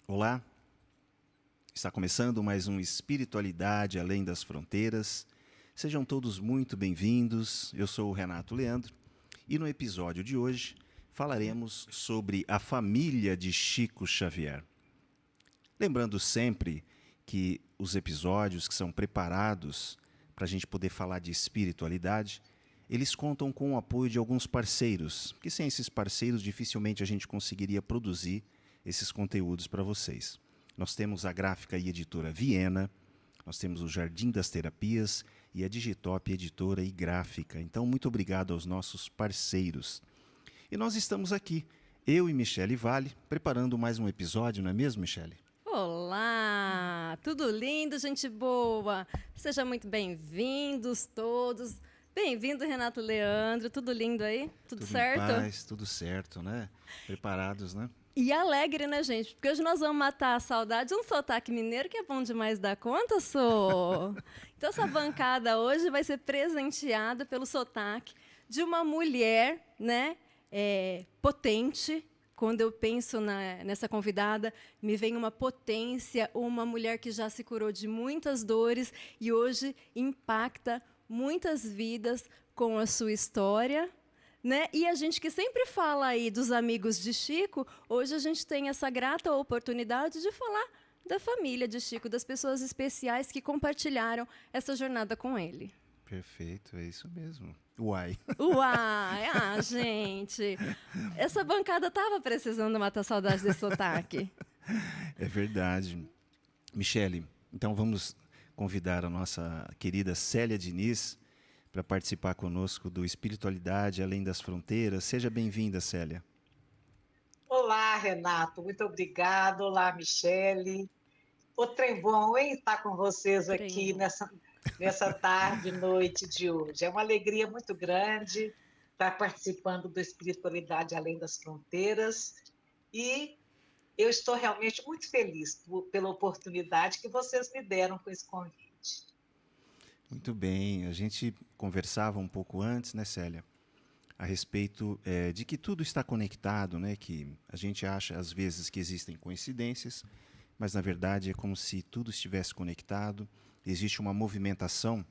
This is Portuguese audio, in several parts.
Olá, está começando mais um Espiritualidade Além das Fronteiras. Sejam todos muito bem-vindos. Eu sou o Renato Leandro e no episódio de hoje falaremos sobre a família de Chico Xavier. Lembrando sempre que os episódios que são preparados para a gente poder falar de espiritualidade, eles contam com o apoio de alguns parceiros, que sem esses parceiros dificilmente a gente conseguiria produzir esses conteúdos para vocês. Nós temos a gráfica e editora Viena, nós temos o Jardim das Terapias e a Digitop Editora e Gráfica. Então, muito obrigado aos nossos parceiros. E nós estamos aqui, eu e Michele Vale, preparando mais um episódio, não é mesmo, Michele? Olá, tudo lindo, gente boa. Sejam muito bem-vindos todos. Bem-vindo, Renato Leandro. Tudo lindo aí? Tudo Tudo em certo? paz, tudo certo, né? Preparados, né? E alegre, né, gente? Porque hoje nós vamos matar a saudade de um sotaque mineiro que é bom demais da conta, sou. Então essa bancada hoje vai ser presenteada pelo sotaque de uma mulher, né, potente. Quando eu penso nessa convidada, me vem uma potência, uma mulher que já se curou de muitas dores e hoje impacta muitas vidas com a sua história, né? E a gente que sempre fala aí dos amigos de Chico, hoje a gente tem essa grata oportunidade de falar da família de Chico, das pessoas especiais que compartilharam essa jornada com ele. Perfeito, é isso mesmo. Uai. Uai, gente, essa bancada tava precisando matar a saudade desse sotaque. É verdade. Michele, então vamos convidar a nossa querida Célia Diniz para participar conosco do Espiritualidade Além das Fronteiras. Seja bem-vinda, Célia. Olá, Renato, muito obrigado. Olá, Michele. O trem bom, hein, estar com vocês aqui Trem. nessa tarde, noite de hoje. É uma alegria muito grande estar participando do Espiritualidade Além das Fronteiras e eu estou realmente muito feliz pela oportunidade que vocês me deram com esse convite. Muito bem, a gente conversava um pouco antes, né, Célia, a respeito de que tudo está conectado, né? Que a gente acha às vezes que existem coincidências, mas na verdade é como se tudo estivesse conectado. Existe uma movimentação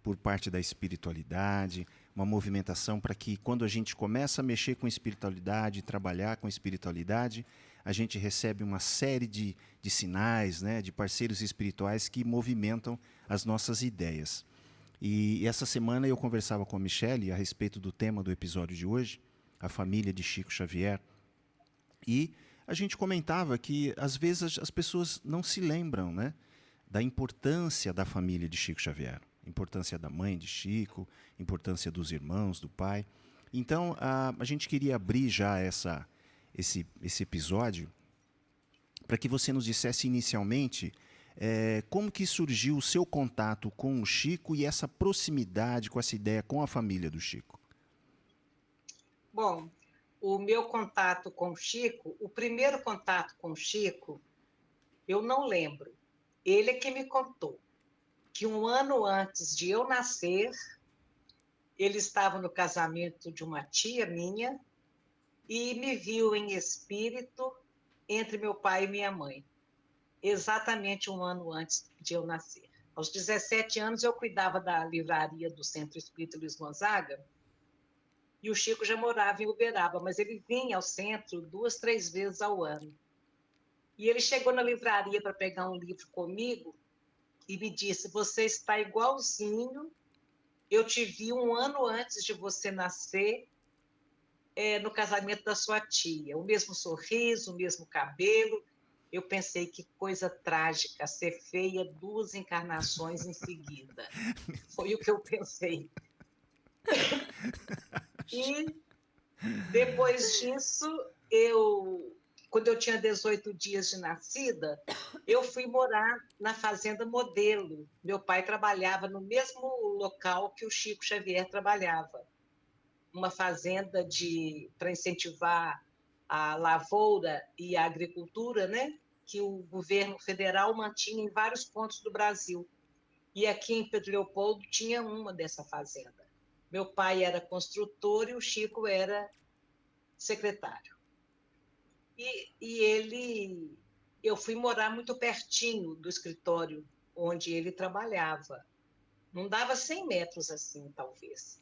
por parte da espiritualidade, uma movimentação para que quando a gente começa a mexer com espiritualidade, trabalhar com espiritualidade, a gente recebe uma série de sinais, né, de parceiros espirituais que movimentam as nossas ideias. E essa semana eu conversava com a Michele a respeito do tema do episódio de hoje, a família de Chico Xavier, e a gente comentava que às vezes as pessoas não se lembram, né, da importância da família de Chico Xavier, importância da mãe de Chico, importância dos irmãos, do pai. Então a gente queria abrir já esse episódio para que você nos dissesse inicialmente como que surgiu o seu contato com o Chico e essa proximidade com essa ideia com a família do Chico. Bom, o meu contato com o Chico, o primeiro contato com o Chico, eu não lembro. Ele é que me contou que um ano antes de eu nascer, ele estava no casamento de uma tia minha e me viu em espírito entre meu pai e minha mãe, exatamente um ano antes de eu nascer. Aos 17 anos, eu cuidava da livraria do Centro Espírita Luiz Gonzaga e o Chico já morava em Uberaba, mas ele vinha ao centro 2, 3 vezes ao ano. E ele chegou na livraria para pegar um livro comigo e me disse: Você está igualzinho. Eu te vi um ano antes de você nascer, no casamento da sua tia. O mesmo sorriso, o mesmo cabelo. Eu pensei que coisa trágica, ser feia 2 encarnações em seguida. Foi o que eu pensei. E depois disso, quando eu tinha 18 dias de nascida, eu fui morar na Fazenda Modelo. Meu pai trabalhava no mesmo local que o Chico Xavier trabalhava, uma fazenda para incentivar a lavoura e a agricultura, né? Que o governo federal mantinha em vários pontos do Brasil. E aqui em Pedro Leopoldo tinha uma dessa fazenda. Meu pai era construtor e o Chico era secretário. Eu fui morar muito pertinho do escritório onde ele trabalhava. Não dava 100 metros assim, talvez.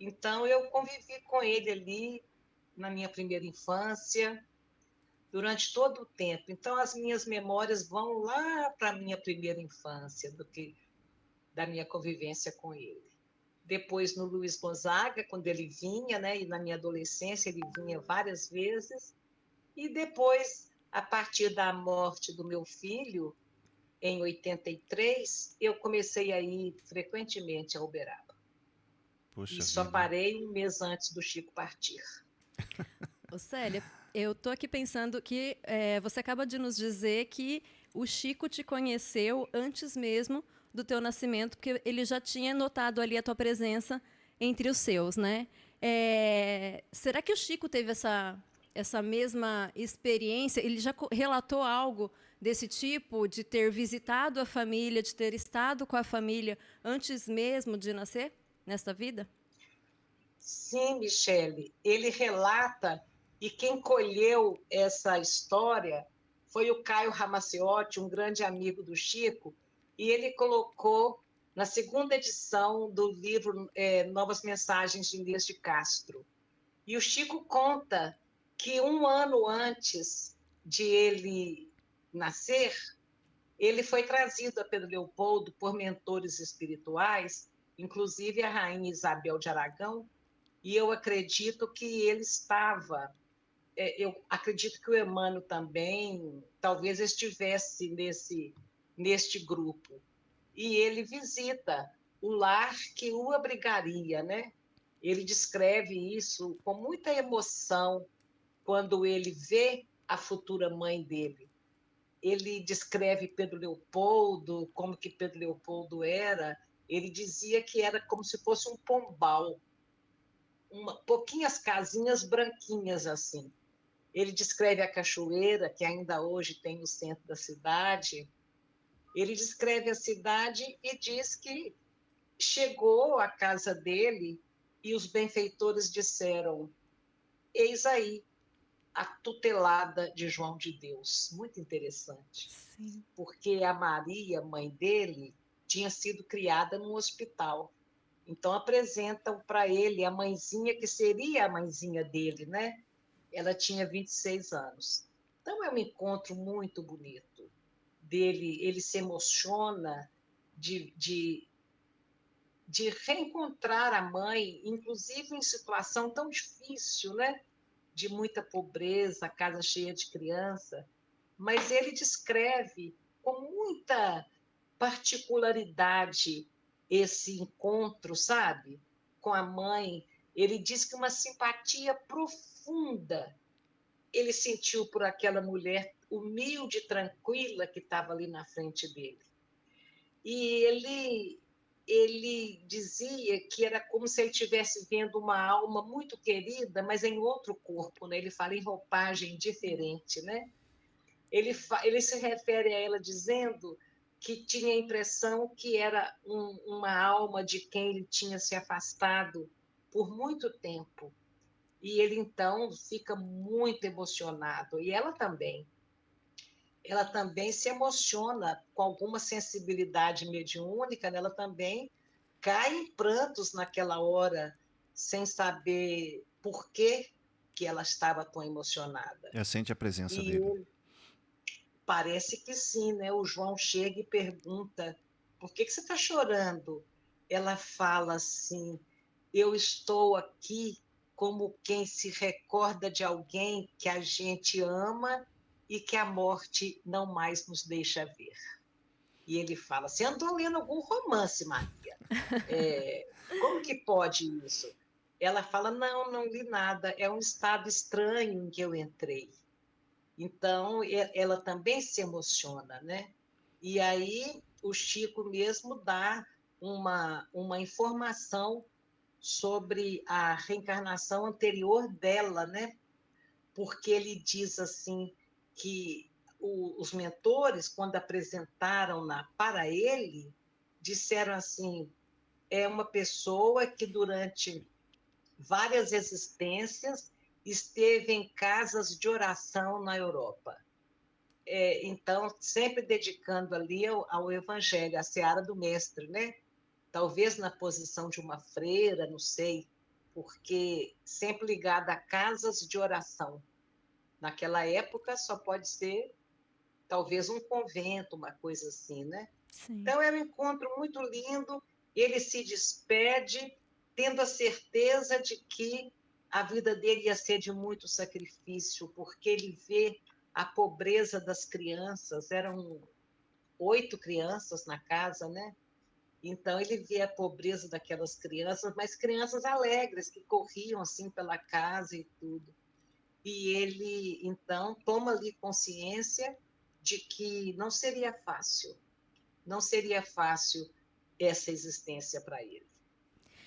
Então, eu convivi com ele ali na minha primeira infância, durante todo o tempo. Então, as minhas memórias vão lá para a minha primeira infância, da minha convivência com ele. Depois, no Luiz Gonzaga, quando ele vinha, né, e na minha adolescência ele vinha várias vezes. E depois, a partir da morte do meu filho, em 83, eu comecei a ir frequentemente a Uberaba. E Poxa só vida. parei um mês antes do Chico partir. Ô, Célia, eu tô aqui pensando que você acaba de nos dizer que o Chico te conheceu antes mesmo do teu nascimento, porque ele já tinha notado ali a tua presença entre os seus, né? Será que o Chico teve essa mesma experiência? Ele já relatou algo desse tipo, de ter visitado a família, de ter estado com a família antes mesmo de nascer nesta vida? Sim, Michele, ele relata, e quem colheu essa história foi o Caio Ramaciotti, um grande amigo do Chico, e ele colocou na segunda edição do livro Novas Mensagens de Inês de Castro. E o Chico conta que um ano antes de ele nascer, ele foi trazido a Pedro Leopoldo por mentores espirituais, inclusive a rainha Isabel de Aragão, e eu acredito que ele estava, eu acredito que o Emmanuel também, talvez estivesse neste grupo. E ele visita o lar que o abrigaria, né? Ele descreve isso com muita emoção quando ele vê a futura mãe dele. Ele descreve Pedro Leopoldo, como que Pedro Leopoldo era. Ele dizia que era como se fosse um pombal, pouquinhas casinhas branquinhas assim. Ele descreve a cachoeira, que ainda hoje tem no centro da cidade. Ele descreve a cidade e diz que chegou à casa dele e os benfeitores disseram: eis aí a tutelada de João de Deus. Muito interessante, Sim. porque a Maria, mãe dele, tinha sido criada num hospital. Então apresentam para ele a mãezinha que seria a mãezinha dele, né? Ela tinha 26 anos. Então é um encontro muito bonito dele, ele se emociona de reencontrar a mãe, inclusive em situação tão difícil, né? De muita pobreza, casa cheia de criança, mas ele descreve com muita particularidade esse encontro, sabe? Com a mãe. Ele diz que uma simpatia profunda ele sentiu por aquela mulher humilde e tranquila que estava ali na frente dele. E ele dizia que era como se ele estivesse vendo uma alma muito querida, mas em outro corpo, né? Ele fala em roupagem diferente, né? Ele se refere a ela dizendo que tinha a impressão que era uma alma de quem ele tinha se afastado por muito tempo. E ele, então, fica muito emocionado. E ela também. Ela também se emociona com alguma sensibilidade mediúnica, né? Ela também cai em prantos naquela hora, sem saber por que ela estava tão emocionada. Ela sente a presença E dele. parece que sim, né? O João chega e pergunta: por que você está chorando? Ela fala assim: eu estou aqui como quem se recorda de alguém que a gente ama e que a morte não mais nos deixa ver. E ele fala: você andou lendo algum romance, Maria? Como que pode isso? Ela fala: não, não li nada, é um estado estranho em que eu entrei. Então, ela também se emociona, né? E aí o Chico mesmo dá uma informação sobre a reencarnação anterior dela, né? Porque ele diz assim que os mentores, quando apresentaram-na para ele, disseram assim: é uma pessoa que durante várias existências esteve em casas de oração na Europa. Então, sempre dedicando ali ao Evangelho, à seara do Mestre, né? Talvez na posição de uma freira, não sei, porque sempre ligada a casas de oração. Naquela época, só pode ser, talvez, um convento, uma coisa assim, né? Sim. Então, é um encontro muito lindo, ele se despede, tendo a certeza de que a vida dele ia ser de muito sacrifício, porque ele vê a pobreza das crianças, eram 8 crianças na casa, né? Então, ele vê a pobreza daquelas crianças, mas crianças alegres, que corriam assim pela casa e tudo. E ele, então, toma ali consciência de que não seria fácil essa existência para ele.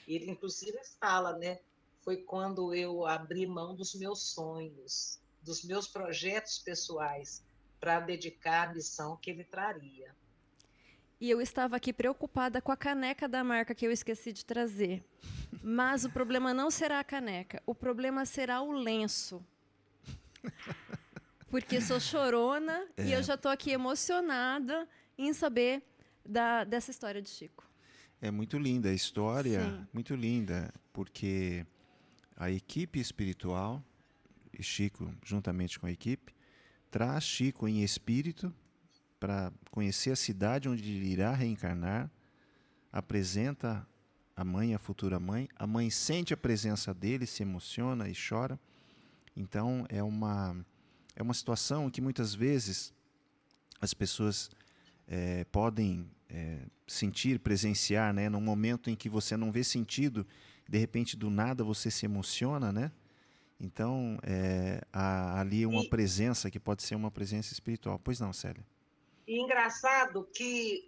Ele, inclusive, fala, né? Foi quando eu abri mão dos meus sonhos, dos meus projetos pessoais, para dedicar à missão que ele traria. E eu estava aqui preocupada com a caneca da marca que eu esqueci de trazer. Mas o problema não será a caneca, o problema será o lenço. Porque sou chorona e eu já estou aqui emocionada em saber dessa história de Chico. É muito linda a história, Sim. muito linda, porque a equipe espiritual, e Chico, juntamente com a equipe, traz Chico em espírito para conhecer a cidade onde ele irá reencarnar, apresenta a mãe, a futura mãe, a mãe sente a presença dele, se emociona e chora. Então, é uma situação que muitas vezes as pessoas podem sentir, presenciar, né, num momento em que você não vê sentido, de repente, do nada, você se emociona, né? Então, há ali uma presença que pode ser uma presença espiritual. Pois não, Célia? E engraçado que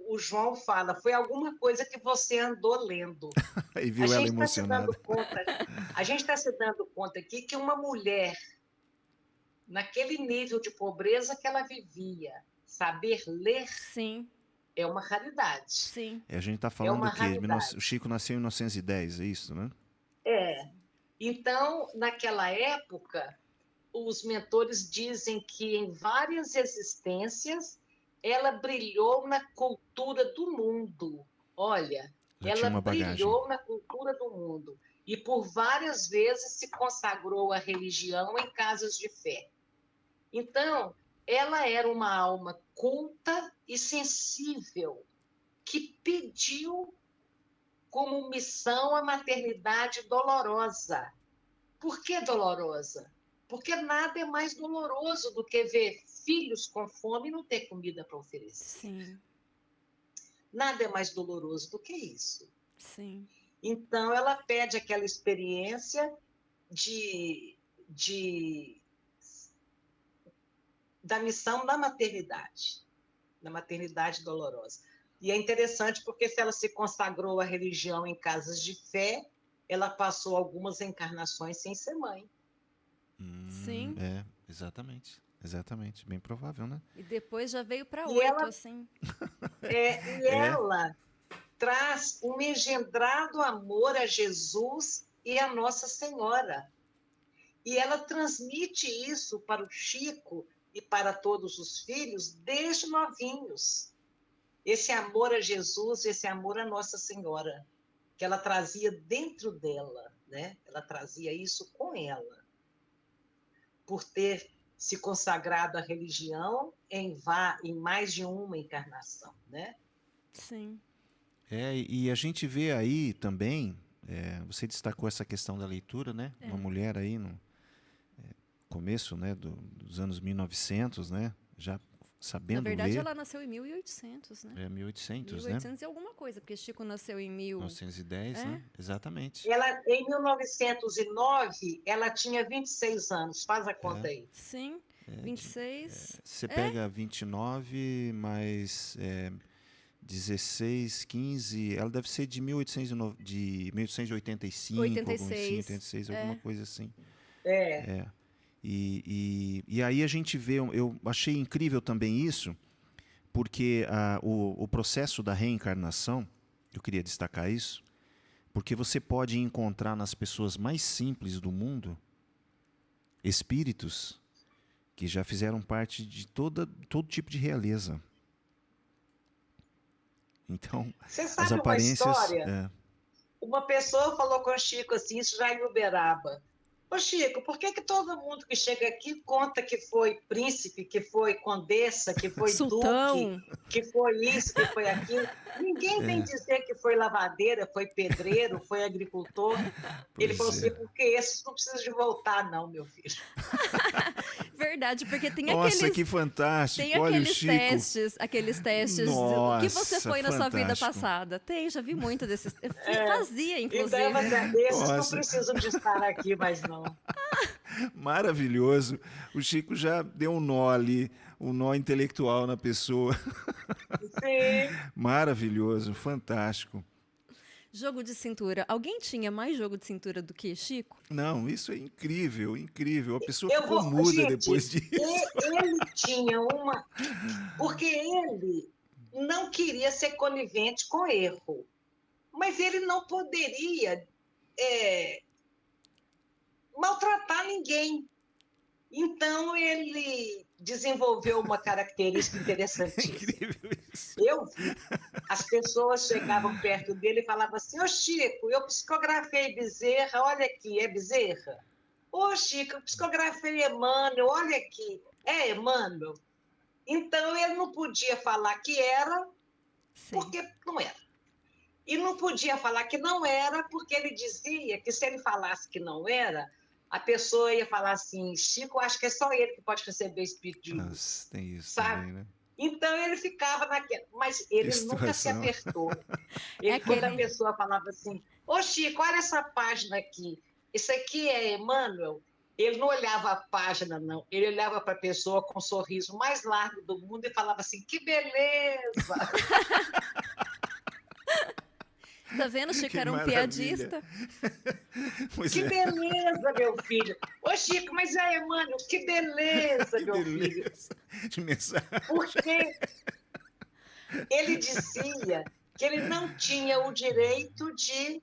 o João fala, foi alguma coisa que você andou lendo. E viu ela emocionada. A gente está se dando conta aqui que uma mulher, naquele nível de pobreza que ela vivia, saber ler Sim, é uma raridade. sim. A gente está É falando uma do quê? raridade. O Chico nasceu em 1910, é isso, né? Então, naquela época, os mentores dizem que em várias existências ela brilhou na cultura do mundo. Olha, Já ela tinha uma bagagem. brilhou na cultura do mundo e por várias vezes se consagrou à religião em casas de fé. Então, ela era uma alma culta e sensível que pediu como missão a maternidade dolorosa. Por que dolorosa? Porque nada é mais doloroso do que ver filhos com fome e não ter comida para oferecer. Sim. Nada é mais doloroso do que isso. Sim. Então, ela pede aquela experiência da missão da maternidade dolorosa. E é interessante porque se ela se consagrou à religião em casas de fé, ela passou algumas encarnações sem ser mãe. Sim. Exatamente. Exatamente. Bem provável, né? E depois já veio para 8, ela, assim. Ela traz um engendrado amor a Jesus e a Nossa Senhora. E ela transmite isso para o Chico e para todos os filhos desde novinhos. Esse amor a Jesus, esse amor a Nossa Senhora, que ela trazia dentro dela, né? Ela trazia isso com ela, por ter se consagrado à religião em mais de uma encarnação, né? Sim. E a gente vê aí também, você destacou essa questão da leitura, né? Uma mulher aí no começo, né, dos anos 1900, né? Já sabendo ler. Na verdade, ela nasceu em 1800, né? 1800, 1800 né? e alguma coisa, porque Chico nasceu em 1910, né? Exatamente. Ela, em 1909, ela tinha 26 anos. Faz a conta aí. Sim, 26. Você pega 29 mais 16, 15... Ela deve ser de 1885, 86, alguma coisa assim. E aí a gente vê, eu achei incrível também isso, porque o processo da reencarnação, eu queria destacar isso, porque você pode encontrar nas pessoas mais simples do mundo espíritos que já fizeram parte de todo tipo de realeza. Então, Você as sabe uma aparências... história? Uma pessoa falou com o Chico assim, isso já em Uberaba. Ô Chico, por que todo mundo que chega aqui conta que foi príncipe, que foi condessa, que foi duque, Sultão. que foi isso, que foi aquilo? Ninguém vem dizer que foi lavadeira, foi pedreiro, foi agricultor. Ele falou Pois assim, é. porque esses não precisam de voltar, não, meu filho. Verdade, porque Nossa, que tem fantástico. Olha o Chico. aqueles testes do que você Nossa, foi na sua vida fantástico. passada. Tem, já vi muito desses. Eu fazia, Então, eu vou inclusive. dizer, esses não Nossa. precisam de estar aqui, mas não. Maravilhoso. O Chico já deu um nó ali, um nó intelectual na pessoa. Sim. Maravilhoso, fantástico. Jogo de cintura. Alguém tinha mais jogo de cintura do que Chico? Não, isso é incrível, incrível. A pessoa Eu ficou vou, muda gente, depois disso. ele tinha uma. Porque ele não queria ser conivente com erro, mas ele não poderia maltratar ninguém. Então, ele desenvolveu uma característica É interessantíssima. incrível isso. Eu vi, as pessoas chegavam perto dele e falavam assim, ô Chico, eu psicografei Bezerra, olha aqui, é Bezerra? Ô Chico, eu psicografei Emmanuel, olha aqui, é Emmanuel? Então, ele não podia falar que era, Sim. porque não era. E não podia falar que não era, porque ele dizia que se ele falasse que não era, a pessoa ia falar assim, Chico, acho que é só ele que pode receber espírito de luz. Nossa, tem isso sabe? também, né? Então ele ficava naquela, mas ele Que nunca se situação. apertou. Ele, quando a aquele- pessoa falava assim, ô Chico, olha essa página aqui, isso aqui é Emmanuel, ele não olhava a página, não, ele olhava para a pessoa com o sorriso mais largo do mundo e falava assim, que beleza! Tá vendo? Chico Que era um maravilha. piadista. Pois Que é. beleza, meu filho! Ô Chico, mas é Emmanuel, que beleza, Que meu filho! beleza de mensagem. Porque ele dizia que ele não tinha o direito de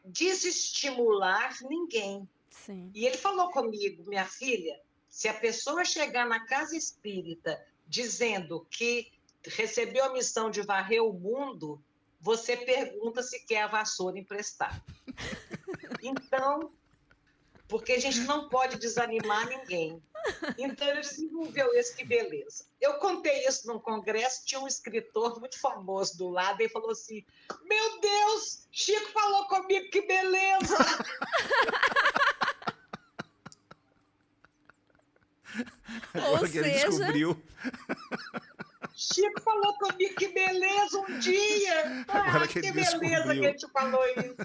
desestimular ninguém. Sim. E ele falou comigo, minha filha, se a pessoa chegar na casa espírita dizendo que recebeu a missão de varrer o mundo, você pergunta se quer a vassoura emprestada. Então, porque a gente não pode desanimar ninguém. Então, ele desenvolveu isso, que beleza. Eu contei isso num congresso, tinha um escritor muito famoso do lado, e falou assim, meu Deus, Chico falou comigo, que beleza! Agora Ou que ele seja, descobriu. Chico falou comigo, que beleza, um dia! Agora que Que ele beleza descobriu. que ele te falou isso!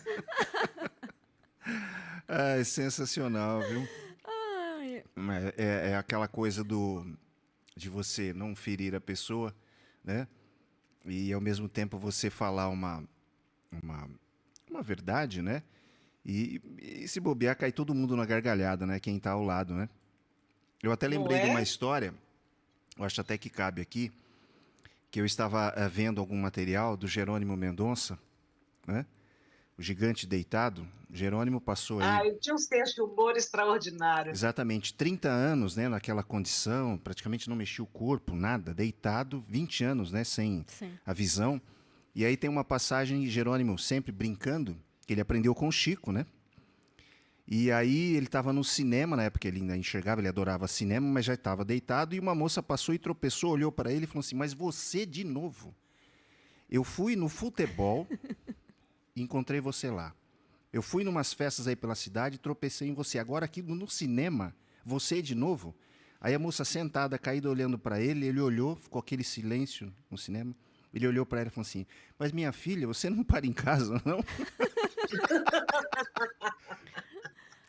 Ah, é sensacional, viu? ai, É aquela coisa de você não ferir a pessoa, né? E ao mesmo tempo você falar uma verdade, né? E se bobear, cai todo mundo na gargalhada, né? Quem está ao lado, né? Eu até Não lembrei de uma é? história, eu acho até que cabe aqui, que eu estava vendo algum material do Jerônimo Mendonça, né? O Gigante Deitado. Jerônimo passou aí Ele tinha um senso de humor extraordinário. exatamente 30 anos, né, naquela condição, praticamente não mexia o corpo, nada, deitado, 20 anos, né, sem sim. a visão. E aí tem uma passagem, Jerônimo sempre brincando, que ele aprendeu com o Chico, né? E aí ele estava no cinema, na época ele ainda enxergava, ele adorava cinema, mas já estava deitado, e uma moça passou e tropeçou, olhou para ele e falou assim, mas você de novo? Eu fui no futebol e encontrei você lá. Eu fui numas festas aí pela cidade e tropecei em você. Agora aqui no cinema, você de novo? Aí a moça sentada, caída, olhando para ele, ele olhou, ficou aquele silêncio no cinema. Ele olhou para ela e falou assim, mas minha filha, você não para em casa, não?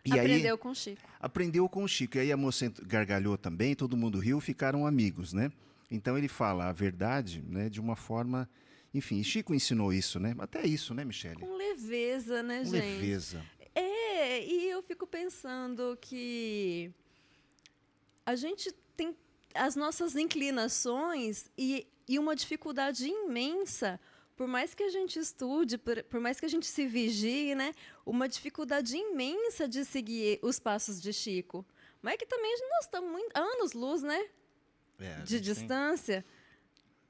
E Aprendeu aí, com Chico. aprendeu com o Chico. E aí a moça gargalhou também, todo mundo riu, ficaram amigos, né? Então ele fala a verdade, né, de uma forma... Enfim, e Chico ensinou isso, né? Até isso, né, Michele? Com leveza, né, Com gente? leveza. E eu fico pensando que a gente tem as nossas inclinações e uma dificuldade imensa por mais que a gente estude, por mais que a gente se vigie, né, uma dificuldade imensa de seguir os passos de Chico. Mas é que também nós estamos muito, anos-luz, né, A de gente tem. distância.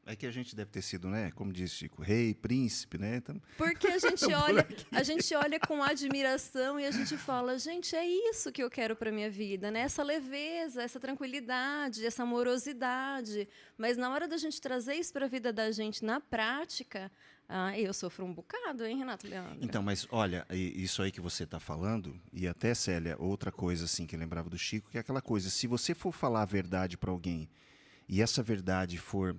É que a gente deve ter sido, né? Como disse Chico, rei, príncipe, né? Então, Porque a gente olha com admiração e a gente fala, gente, é isso que eu quero para minha vida, né? Essa leveza, essa tranquilidade, essa amorosidade. Mas na hora da gente trazer isso para a vida da gente na prática, eu sofro um bocado, hein, Renato Leandro? então, mas olha, isso aí que você está falando, e até, Célia, outra coisa assim que eu lembrava do Chico, que é aquela coisa, se você for falar a verdade para alguém e essa verdade for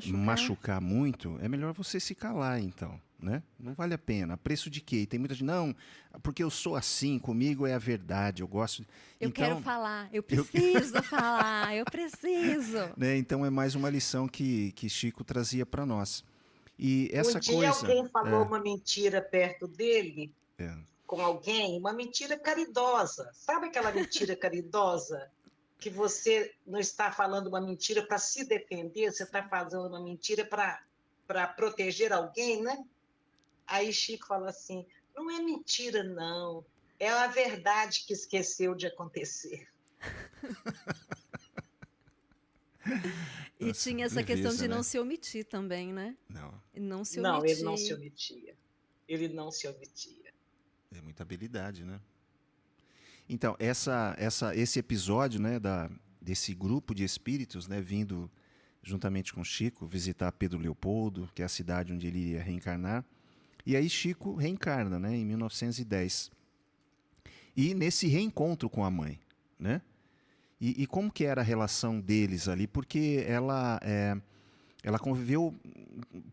machucar muito, é melhor você se calar, então, né? Não vale a pena. A preço de quê? E tem muita gente, não, porque eu sou assim, comigo é a verdade, eu gosto... Eu então, quero falar, eu preciso falar, eu preciso. Né? Então é mais uma lição que Chico trazia para nós. E essa Um dia coisa... alguém falou uma mentira perto dele, É. com alguém, uma mentira caridosa. Sabe aquela mentira caridosa? Que você não está falando uma mentira para se defender, você está fazendo uma mentira para proteger alguém, né? Aí Chico fala assim, não é mentira, não. É a verdade que esqueceu de acontecer. E Nossa, tinha essa leveza, questão de né? não se omitir também, né? Não, Não se Não, ele não se omitir. omitia. Ele não se omitia. é muita habilidade, né? Então, esse episódio, né, desse grupo de espíritos, né, vindo juntamente com Chico visitar Pedro Leopoldo, que é a cidade onde ele iria reencarnar. E aí Chico reencarna, né, em 1910. E nesse reencontro com a mãe, né? E como que era a relação deles ali? Porque ela conviveu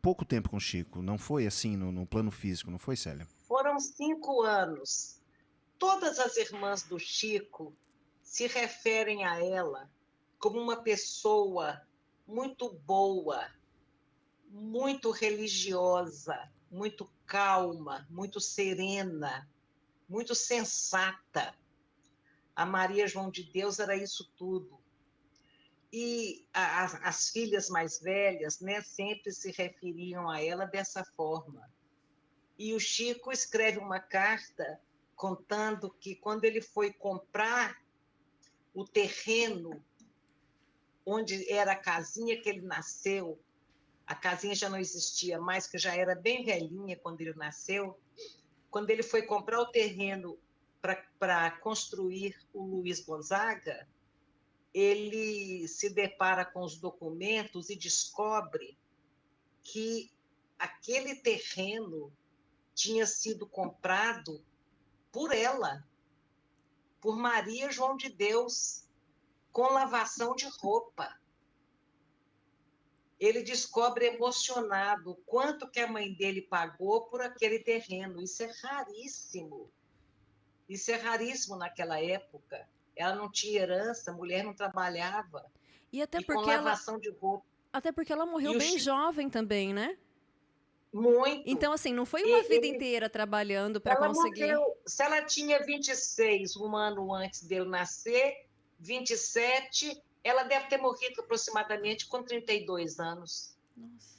pouco tempo com Chico, não foi assim no plano físico, não foi, Célia? Foram 5 anos. Todas as irmãs do Chico se referem a ela como uma pessoa muito boa, muito religiosa, muito calma, muito serena, muito sensata. A Maria João de Deus era isso tudo. E as filhas mais velhas, né, sempre se referiam a ela dessa forma. E o Chico escreve uma carta contando que quando ele foi comprar o terreno onde era a casinha que ele nasceu, a casinha já não existia mais, que já era bem velhinha quando ele nasceu, quando ele foi comprar o terreno para construir o Luiz Gonzaga, ele se depara com os documentos e descobre que aquele terreno tinha sido comprado por ela, por Maria João de Deus, com lavação de roupa. Ele descobre emocionado quanto que a mãe dele pagou por aquele terreno. Isso é raríssimo. Isso é raríssimo naquela época. Ela não tinha herança, a mulher não trabalhava. E E com lavação de roupa. até porque ela morreu E o bem Chico, jovem também, né? muito. Então, assim, não foi uma vida inteira trabalhando para Ela conseguir. morreu, se ela tinha 26, um ano antes dele nascer, 27, ela deve ter morrido aproximadamente com 32 anos. Nossa.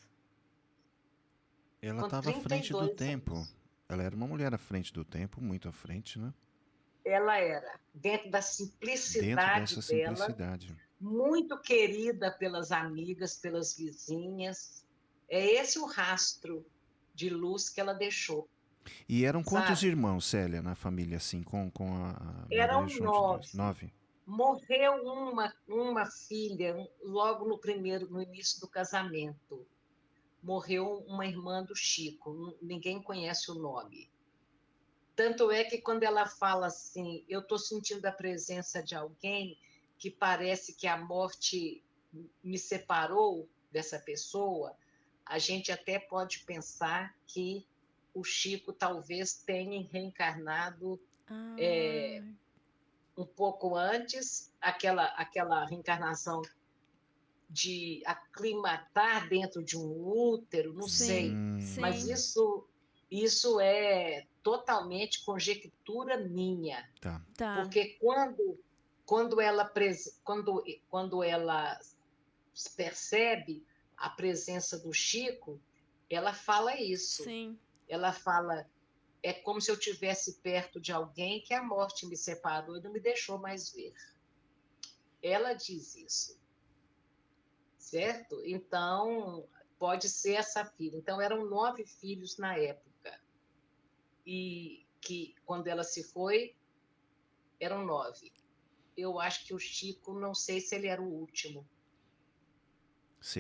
Ela Com estava à frente do 32 tempo. anos. Ela era uma mulher à frente do tempo, muito à frente, né? Ela era, dentro da Dentro simplicidade dessa dela, simplicidade. muito querida pelas amigas, pelas vizinhas. É esse o rastro de luz que ela deixou, E eram quantos sabe? irmãos, Célia, na família, assim, com a Maria Eram João de Deus? 9. 9? Morreu uma filha logo no início do casamento. Morreu uma irmã do Chico, ninguém conhece o nome. Tanto é que quando ela fala assim, eu estou sentindo a presença de alguém que parece que a morte me separou dessa pessoa, a gente até pode pensar que o Chico talvez tenha reencarnado Ah, um pouco antes, aquela reencarnação de aclimatar dentro de um útero, não sei, sim, mas sim. isso é totalmente conjectura minha, Tá. Tá. porque quando ela percebe a presença do Chico, Ela fala isso. Sim. Ela fala, é como se eu estivesse perto de alguém que a morte me separou e não me deixou mais ver. Ela diz isso, certo? Então, pode ser essa filha. Então, eram 9 filhos na época. E que, quando ela se foi, eram 9. Eu acho que o Chico, não sei se ele era o último.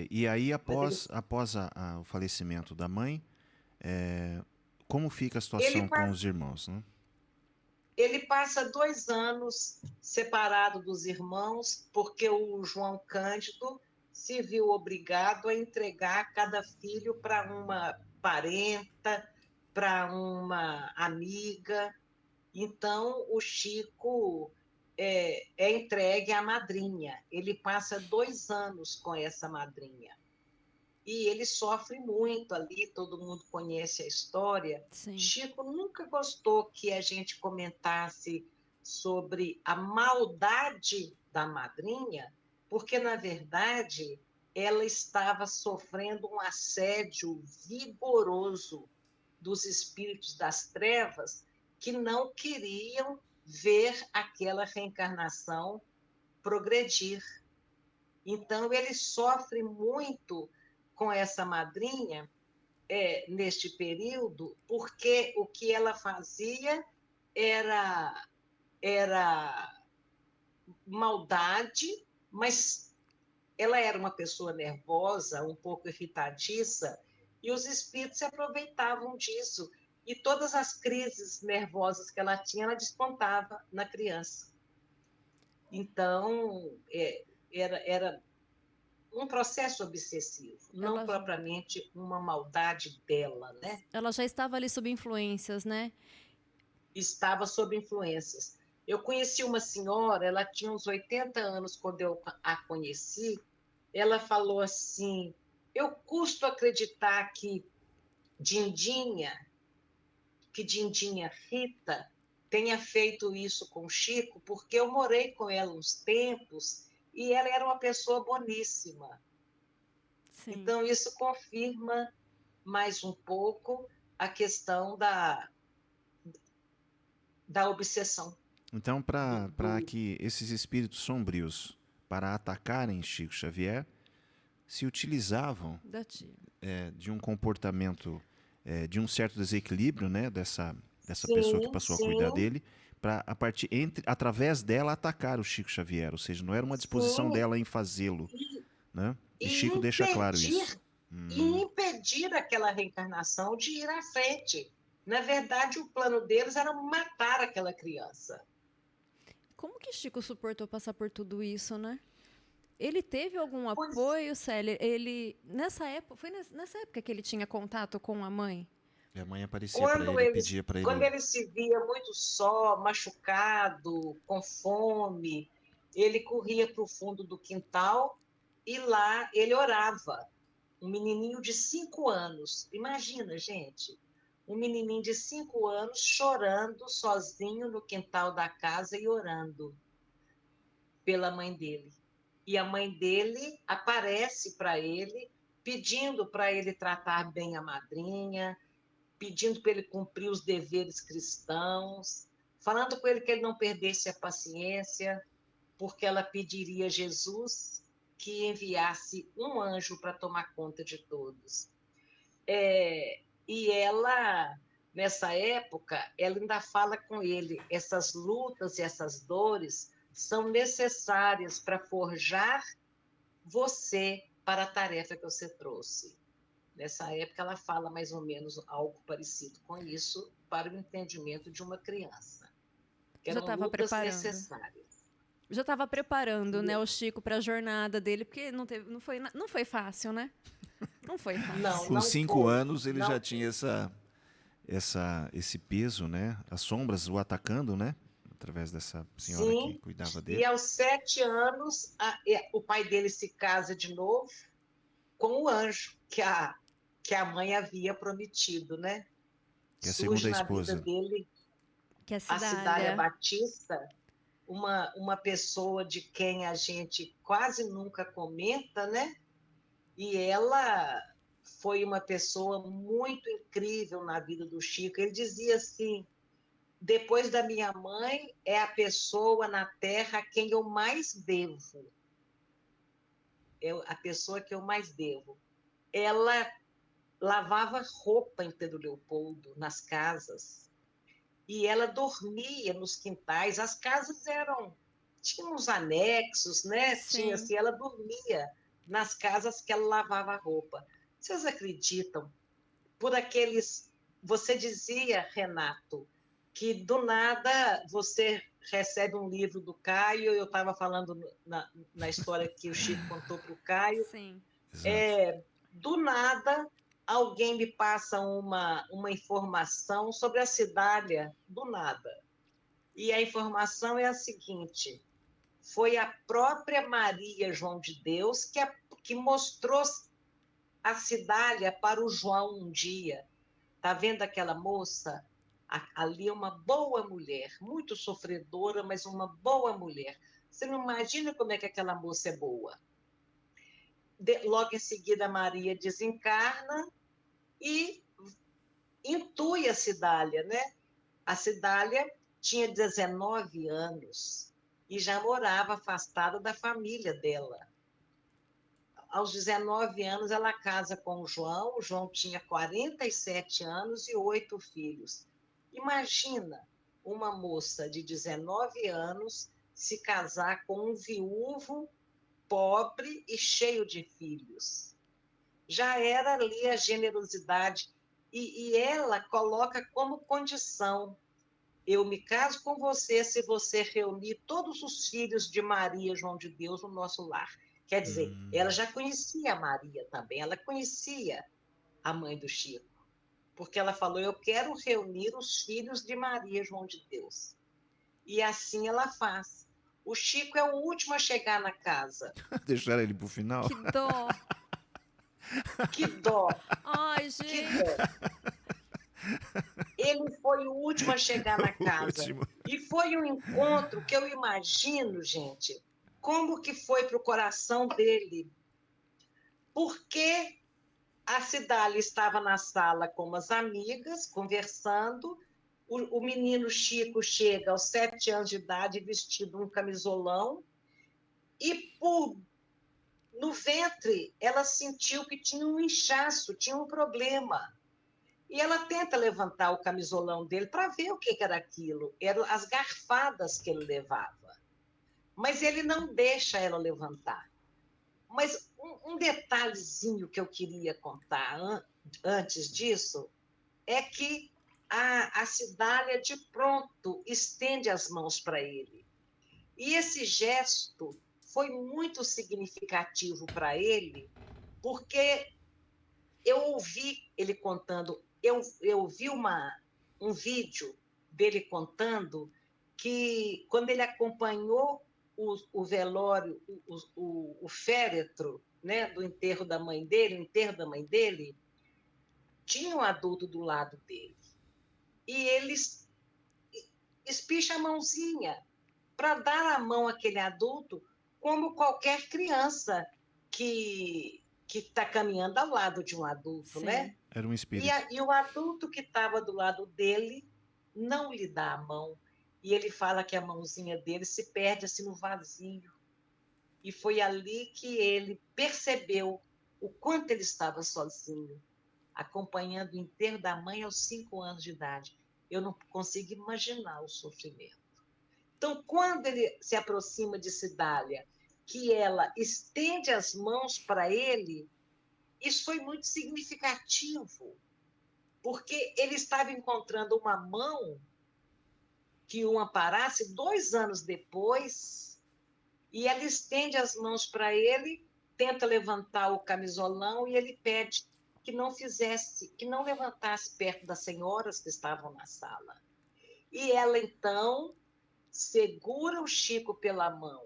E aí, Mas após o falecimento da mãe, como fica a ele, situação com os irmãos, né? ele passa 2 anos separado dos irmãos, porque o João Cândido se viu obrigado a entregar cada filho para uma parenta, para uma amiga. Então, o Chico é entregue à madrinha. Ele passa 2 anos com essa madrinha. E ele sofre muito ali, todo mundo conhece a história. Sim. Chico nunca gostou que a gente comentasse sobre a maldade da madrinha, porque, na verdade, ela estava sofrendo um assédio vigoroso dos espíritos das trevas que não queriam ver aquela reencarnação progredir. Então, ele sofre muito com essa madrinha neste período, porque o que ela fazia era maldade, mas ela era uma pessoa nervosa, um pouco irritadiça, e os espíritos se aproveitavam disso. E todas as crises nervosas que ela tinha, ela descontava na criança. Então, era um processo obsessivo, não Ela, propriamente uma maldade dela, né? ela já estava ali sob influências, né? Estava sob influências. Eu conheci uma senhora, ela tinha uns 80 anos quando eu a conheci, ela falou assim, eu custo acreditar Dindinha, que Dindinha Rita tenha feito isso com Chico, porque eu morei com ela uns tempos e ela era uma pessoa boníssima. Sim. Então, isso confirma mais um pouco a questão da obsessão. Então, para que esses espíritos sombrios, para atacarem Chico Xavier, se utilizavam Da tia. de um comportamento, de um certo desequilíbrio, né, dessa pessoa que Sim, passou a cuidar sim, dele, para através dela atacar o Chico Xavier, ou seja, não era uma disposição sim. dela em fazê-lo, E, né? E e Chico deixa claro isso. impedir, e impedir aquela reencarnação de ir à frente. Na verdade, o plano deles era matar aquela criança. Como que Chico suportou passar por tudo isso, né? Ele teve algum Pois, apoio, Célia? Ele nessa época, foi nessa época que ele tinha contato com a mãe? E a mãe aparecia para quando ele, ele, pedia para quando ele. ele se via muito só, machucado, com fome, ele corria para o fundo do quintal e lá ele orava. Um menininho de 5 anos. Imagina, gente, um menininho de 5 anos chorando sozinho no quintal da casa e orando pela mãe dele. E a mãe dele aparece para ele, pedindo para ele tratar bem a madrinha, pedindo para ele cumprir os deveres cristãos, falando com ele que ele não perdesse a paciência, porque ela pediria a Jesus que enviasse um anjo para tomar conta de todos. E ela, nessa época, ela ainda fala com ele: essas lutas e essas dores são necessárias para forjar você para a tarefa que você trouxe. Nessa época, ela fala mais ou menos algo parecido com isso para o entendimento de uma criança, que Já eram estava lutas preparando. necessárias. Já estava preparando, E né, o Chico para a jornada dele, porque não foi fácil, né? Não foi não, fácil. Com não 5 foi, anos ele já não tinha foi. esse peso, né? As sombras o atacando, né? Através dessa senhora que Sim, cuidava e dele. aos 7 anos, o pai dele se casa de novo com o anjo que a mãe havia prometido, né? Que é a Surge segunda na vida esposa. dele Que é a Cidália Cidália. Batista, uma pessoa de quem a gente quase nunca comenta, né? E ela foi uma pessoa muito incrível na vida do Chico. Ele dizia assim: depois da minha mãe, é a pessoa na Terra a quem eu mais devo. É a pessoa que eu mais devo. Ela lavava roupa em Pedro Leopoldo, nas casas, e ela dormia nos quintais. As casas tinham uns anexos, né? Tinha Sim. assim, ela dormia nas casas que ela lavava a roupa. Vocês acreditam? Por aqueles. Você dizia, Renato, que do nada você recebe um livro do Caio. Eu estava falando na história que o Chico contou para o Caio. Sim. Exato. Do nada, alguém me passa uma informação sobre a Cidália, do nada. E a informação é a seguinte: foi a própria Maria João de Deus que mostrou a Cidália para o João um dia. Está vendo aquela moça? Ali é uma boa mulher, muito sofredora, mas uma boa mulher. Você não imagina como é que aquela moça é boa. Logo em seguida, Maria desencarna e intui a Cidália, né? A Cidália tinha 19 anos e já morava afastada da família dela. Aos 19 anos, ela casa com o João tinha 47 anos e 8 filhos. Imagina uma moça de 19 anos se casar com um viúvo, pobre e cheio de filhos. Já era ali a generosidade, e ela coloca como condição: eu me caso com você se você reunir todos os filhos de Maria João de Deus no nosso lar. Quer dizer, ela já conhecia a Maria também, ela conhecia a mãe do Chico, porque ela falou: eu quero reunir os filhos de Maria João de Deus. E assim ela faz. O Chico é o último a chegar na casa. Deixaram ele pro final? Que dó. Que dó, Ai, que gente. dó. Ele foi o último a chegar na O casa. último. E foi um encontro que eu imagino, gente, como que foi para o coração dele. Porque a Cidália estava na sala com umas amigas, conversando. O menino Chico chega aos 7 anos de idade, vestido um camisolão, e no ventre ela sentiu que tinha um inchaço, tinha um problema. E ela tenta levantar o camisolão dele para ver o que era aquilo. Eram as garfadas que ele levava. Mas ele não deixa ela levantar. Mas um detalhezinho que eu queria contar antes disso é que a Cidália, de pronto, estende as mãos para ele. E esse gesto foi muito significativo para ele, porque eu ouvi ele contando, eu vi um vídeo dele contando que, quando ele acompanhou o velório, o féretro, né, do enterro da mãe dele, o enterro da mãe dele, tinha um adulto do lado dele. E ele espicha a mãozinha para dar a mão àquele adulto, como qualquer criança que está caminhando ao lado de um adulto, Sim. né? Era um espírito. E o adulto que estava do lado dele não lhe dá a mão. E ele fala que a mãozinha dele se perde assim no vazio. E foi ali que ele percebeu o quanto ele estava sozinho, acompanhando o enterro da mãe aos 5 anos de idade. Eu não consigo imaginar o sofrimento. Então, quando ele se aproxima de Cidália, que ela estende as mãos para ele, isso foi muito significativo, porque ele estava encontrando uma mão que o amparasse 2 anos depois, e ela estende as mãos para ele, tenta levantar o camisolão, e ele pede que não levantasse perto das senhoras que estavam na sala. E ela, então, segura o Chico pela mão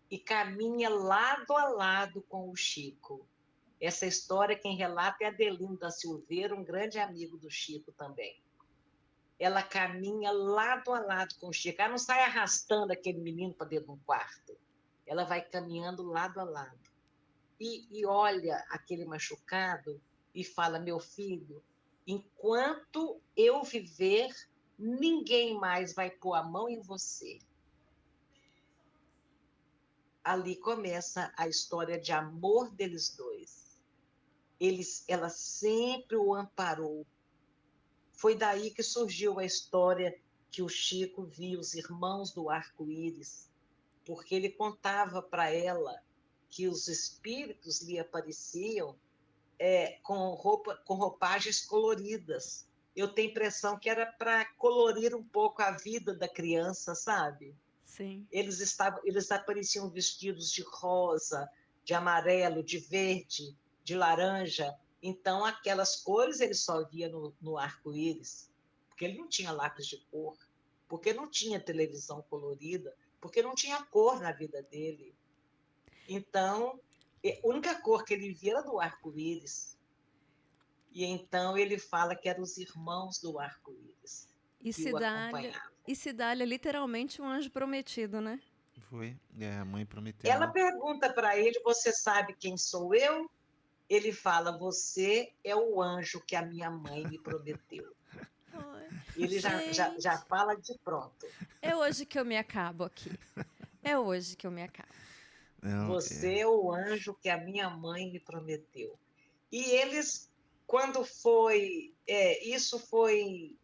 e caminha lado a lado com o Chico. Essa história quem relata é Adelino da Silveira, um grande amigo do Chico também. Ela caminha lado a lado com o Chico. Ela não sai arrastando aquele menino para dentro de um quarto. Ela vai caminhando lado a lado. E olha aquele machucado e fala: meu filho, enquanto eu viver, ninguém mais vai pôr a mão em você. Ali começa a história de amor deles dois. Ela sempre o amparou. Foi daí que surgiu a história que o Chico via os irmãos do arco-íris, porque ele contava para ela que os espíritos lhe apareciam com roupagens coloridas. Eu tenho a impressão que era para colorir um pouco a vida da criança, sabe? Sim. Eles apareciam vestidos de rosa, de amarelo, de verde, de laranja. Então, aquelas cores ele só via no arco-íris, porque ele não tinha lápis de cor, porque não tinha televisão colorida, porque não tinha cor na vida dele. Então, a única cor que ele via era do arco-íris. E então ele fala que eram os irmãos do arco-íris que o acompanhavam. E Cidália é literalmente um anjo prometido, né? Foi. A mãe prometeu, Ela né? pergunta para ele: você sabe quem sou eu? Ele fala: você é o anjo que a minha mãe me prometeu. Ai, Ele já gente, fala de pronto. é hoje que eu me acabo aqui. É hoje que eu me acabo. Não, Você é o anjo que a minha mãe me prometeu. E eles, quando foi. Isso foi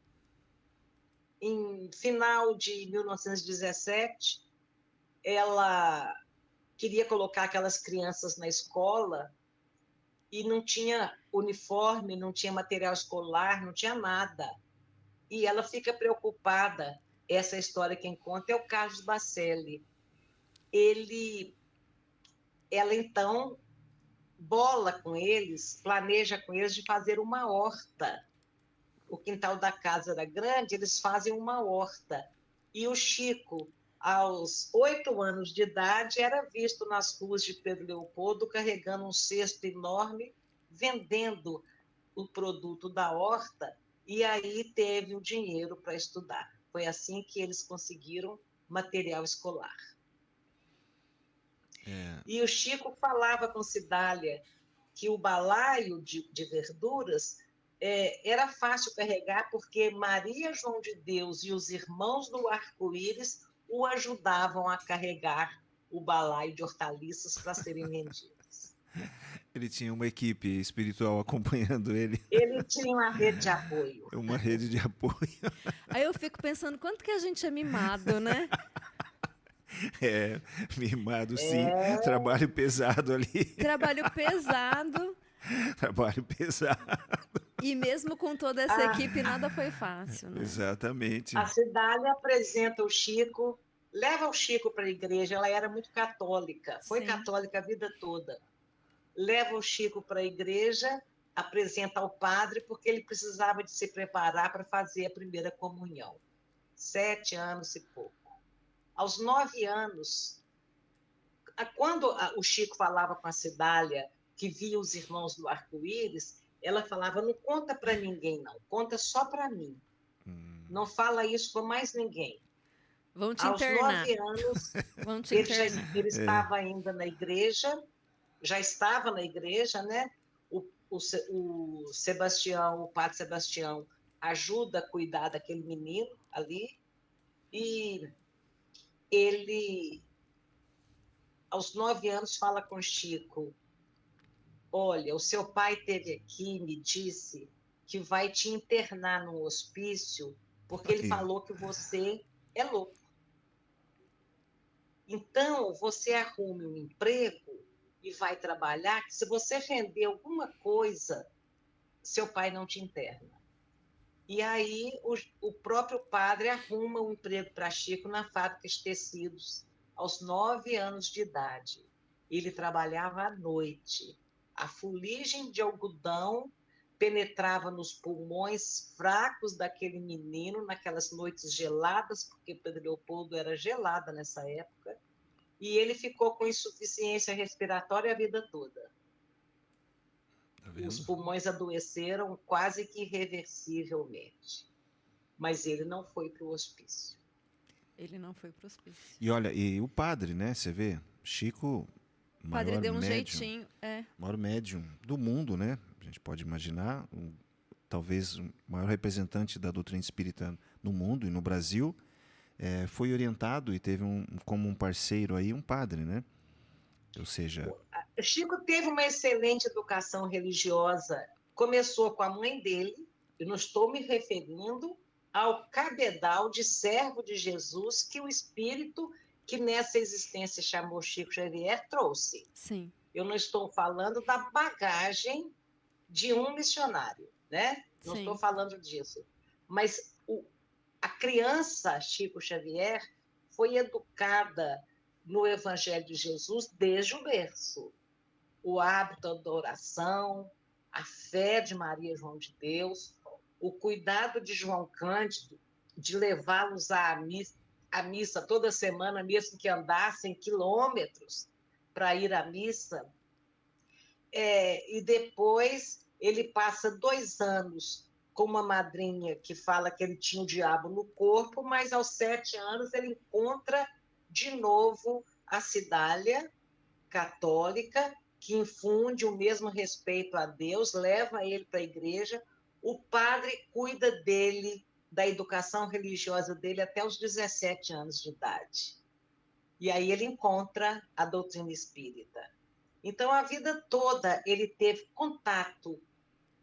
em final de 1917, ela queria colocar aquelas crianças na escola e não tinha uniforme, não tinha material escolar, não tinha nada. E ela fica preocupada. Essa história quem conta é o Carlos Bacelli. Ela então bola com eles, planeja com eles de fazer uma horta. O quintal da casa era grande, eles fazem uma horta. E o Chico, aos 8 anos de idade, era visto nas ruas de Pedro Leopoldo carregando um cesto enorme, vendendo o produto da horta, e aí teve o dinheiro para estudar. Foi assim que eles conseguiram material escolar. E o Chico falava com Cidália que o balaio de verduras era fácil carregar porque Maria João de Deus e os irmãos do arco-íris o ajudavam a carregar o balaio de hortaliças para serem vendidos. ele tinha uma equipe espiritual acompanhando ele, Ele tinha uma rede de apoio. uma rede de apoio. Aí eu fico pensando quanto que a gente é mimado, né? Mimado sim, trabalho pesado ali, Trabalho pesado. trabalho pesado. E mesmo com toda essa equipe, nada foi fácil, né? Exatamente. A Cidália apresenta o Chico, leva o Chico para a igreja, ela era muito católica, foi Sim. católica a vida toda. Leva o Chico para a igreja, apresenta ao padre, porque ele precisava de se preparar para fazer a primeira comunhão. 7 anos e pouco. Aos 9 anos, quando o Chico falava com a Cidália, que via os irmãos do arco-íris, ela falava: não conta para ninguém, não, conta só para mim. Não fala isso para mais ninguém. Vão te Aos internar. 9 anos, Vão te ele internar. estava ainda na igreja, já estava na igreja, né? O Sebastião, o padre Sebastião, ajuda a cuidar daquele menino ali, e ele, aos 9 anos, fala com Chico: olha, o seu pai esteve aqui e me disse que vai te internar num hospício porque ele falou que você é louco. Então, você arrume um emprego e vai trabalhar, que se você render alguma coisa, seu pai não te interna. E aí, o próprio padre arruma um emprego para Chico na fábrica de tecidos, aos 9 anos de idade. Ele trabalhava à noite. A fuligem de algodão penetrava nos pulmões fracos daquele menino, naquelas noites geladas, porque Pedro Leopoldo era gelada nessa época, e ele ficou com insuficiência respiratória a vida toda. Tá vendo? Os pulmões adoeceram quase que irreversivelmente. Mas ele não foi para o hospício. Ele não foi pro hospício. E olha, e o padre, né? Você vê, Chico O padre maior deu um médium, jeitinho. É. maior médium do mundo, né? A gente pode imaginar, talvez o maior representante da doutrina espírita no mundo e no Brasil, foi orientado e teve como um parceiro aí um padre, né? Ou seja, Chico teve uma excelente educação religiosa. Começou com a mãe dele, eu não estou me referindo ao cabedal de servo de Jesus que o Espírito, que nessa existência chamou Chico Xavier, trouxe. Sim. Eu não estou falando da bagagem de um missionário, né? Não Sim. estou falando disso. Mas a criança Chico Xavier foi educada no Evangelho de Jesus desde o berço. O hábito da oração, a fé de Maria João de Deus, o cuidado de João Cândido de levá-los à missa toda semana, mesmo que andassem quilômetros para ir à missa. E depois ele passa 2 anos com uma madrinha que fala que ele tinha o diabo no corpo, mas aos 7 anos ele encontra de novo a Cidália católica, que infunde o mesmo respeito a Deus, leva ele para a igreja. O padre cuida dele, da educação religiosa dele até os 17 anos de idade. E aí ele encontra a doutrina espírita. Então, a vida toda ele teve contato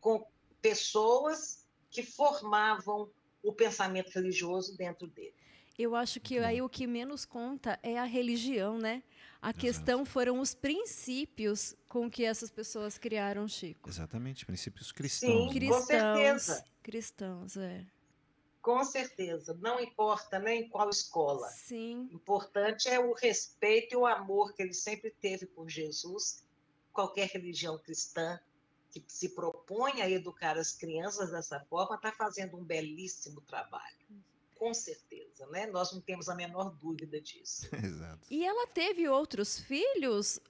com pessoas que formavam o pensamento religioso dentro dele. Eu acho que aí o que menos conta é a religião, né? A questão foram os princípios com que essas pessoas criaram Chico. exatamente, princípios cristãos. Sim, né? com certeza. Cristãos, é. Com certeza. Não importa nem qual escola. Sim. Importante é o respeito e o amor que ele sempre teve por Jesus. Qualquer religião cristã que se propõe a educar as crianças dessa forma está fazendo um belíssimo trabalho. Com certeza, né? Nós não temos a menor dúvida disso. Exato. E ela teve outros filhos,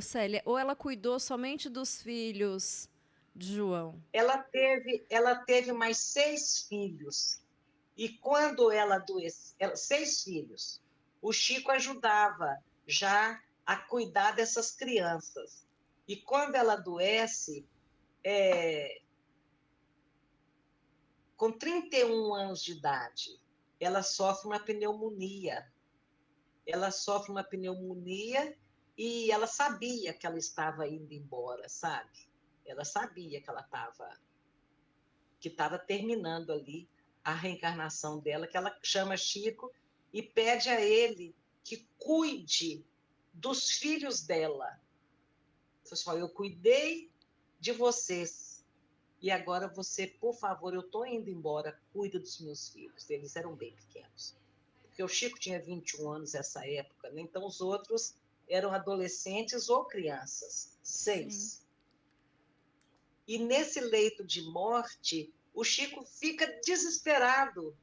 Célia? Ou ela cuidou somente dos filhos de João? Ela teve mais 6 filhos. E quando ela adoeceu, 6 filhos, o Chico ajudava já a cuidar dessas crianças. E quando ela adoece, com 31 anos de idade, ela sofre uma pneumonia. Ela sofre uma pneumonia e ela sabia que ela estava indo embora, sabe? Ela sabia que ela estava terminando ali a reencarnação dela, que ela chama Chico e pede a ele que cuide dos filhos dela. Eu cuidei de vocês e agora você, por favor, eu estou indo embora, cuida dos meus filhos. Eles eram bem pequenos. Porque o Chico tinha 21 anos nessa época, né? Então os outros eram adolescentes ou crianças. 6. Sim. E nesse leito de morte, o Chico fica desesperado,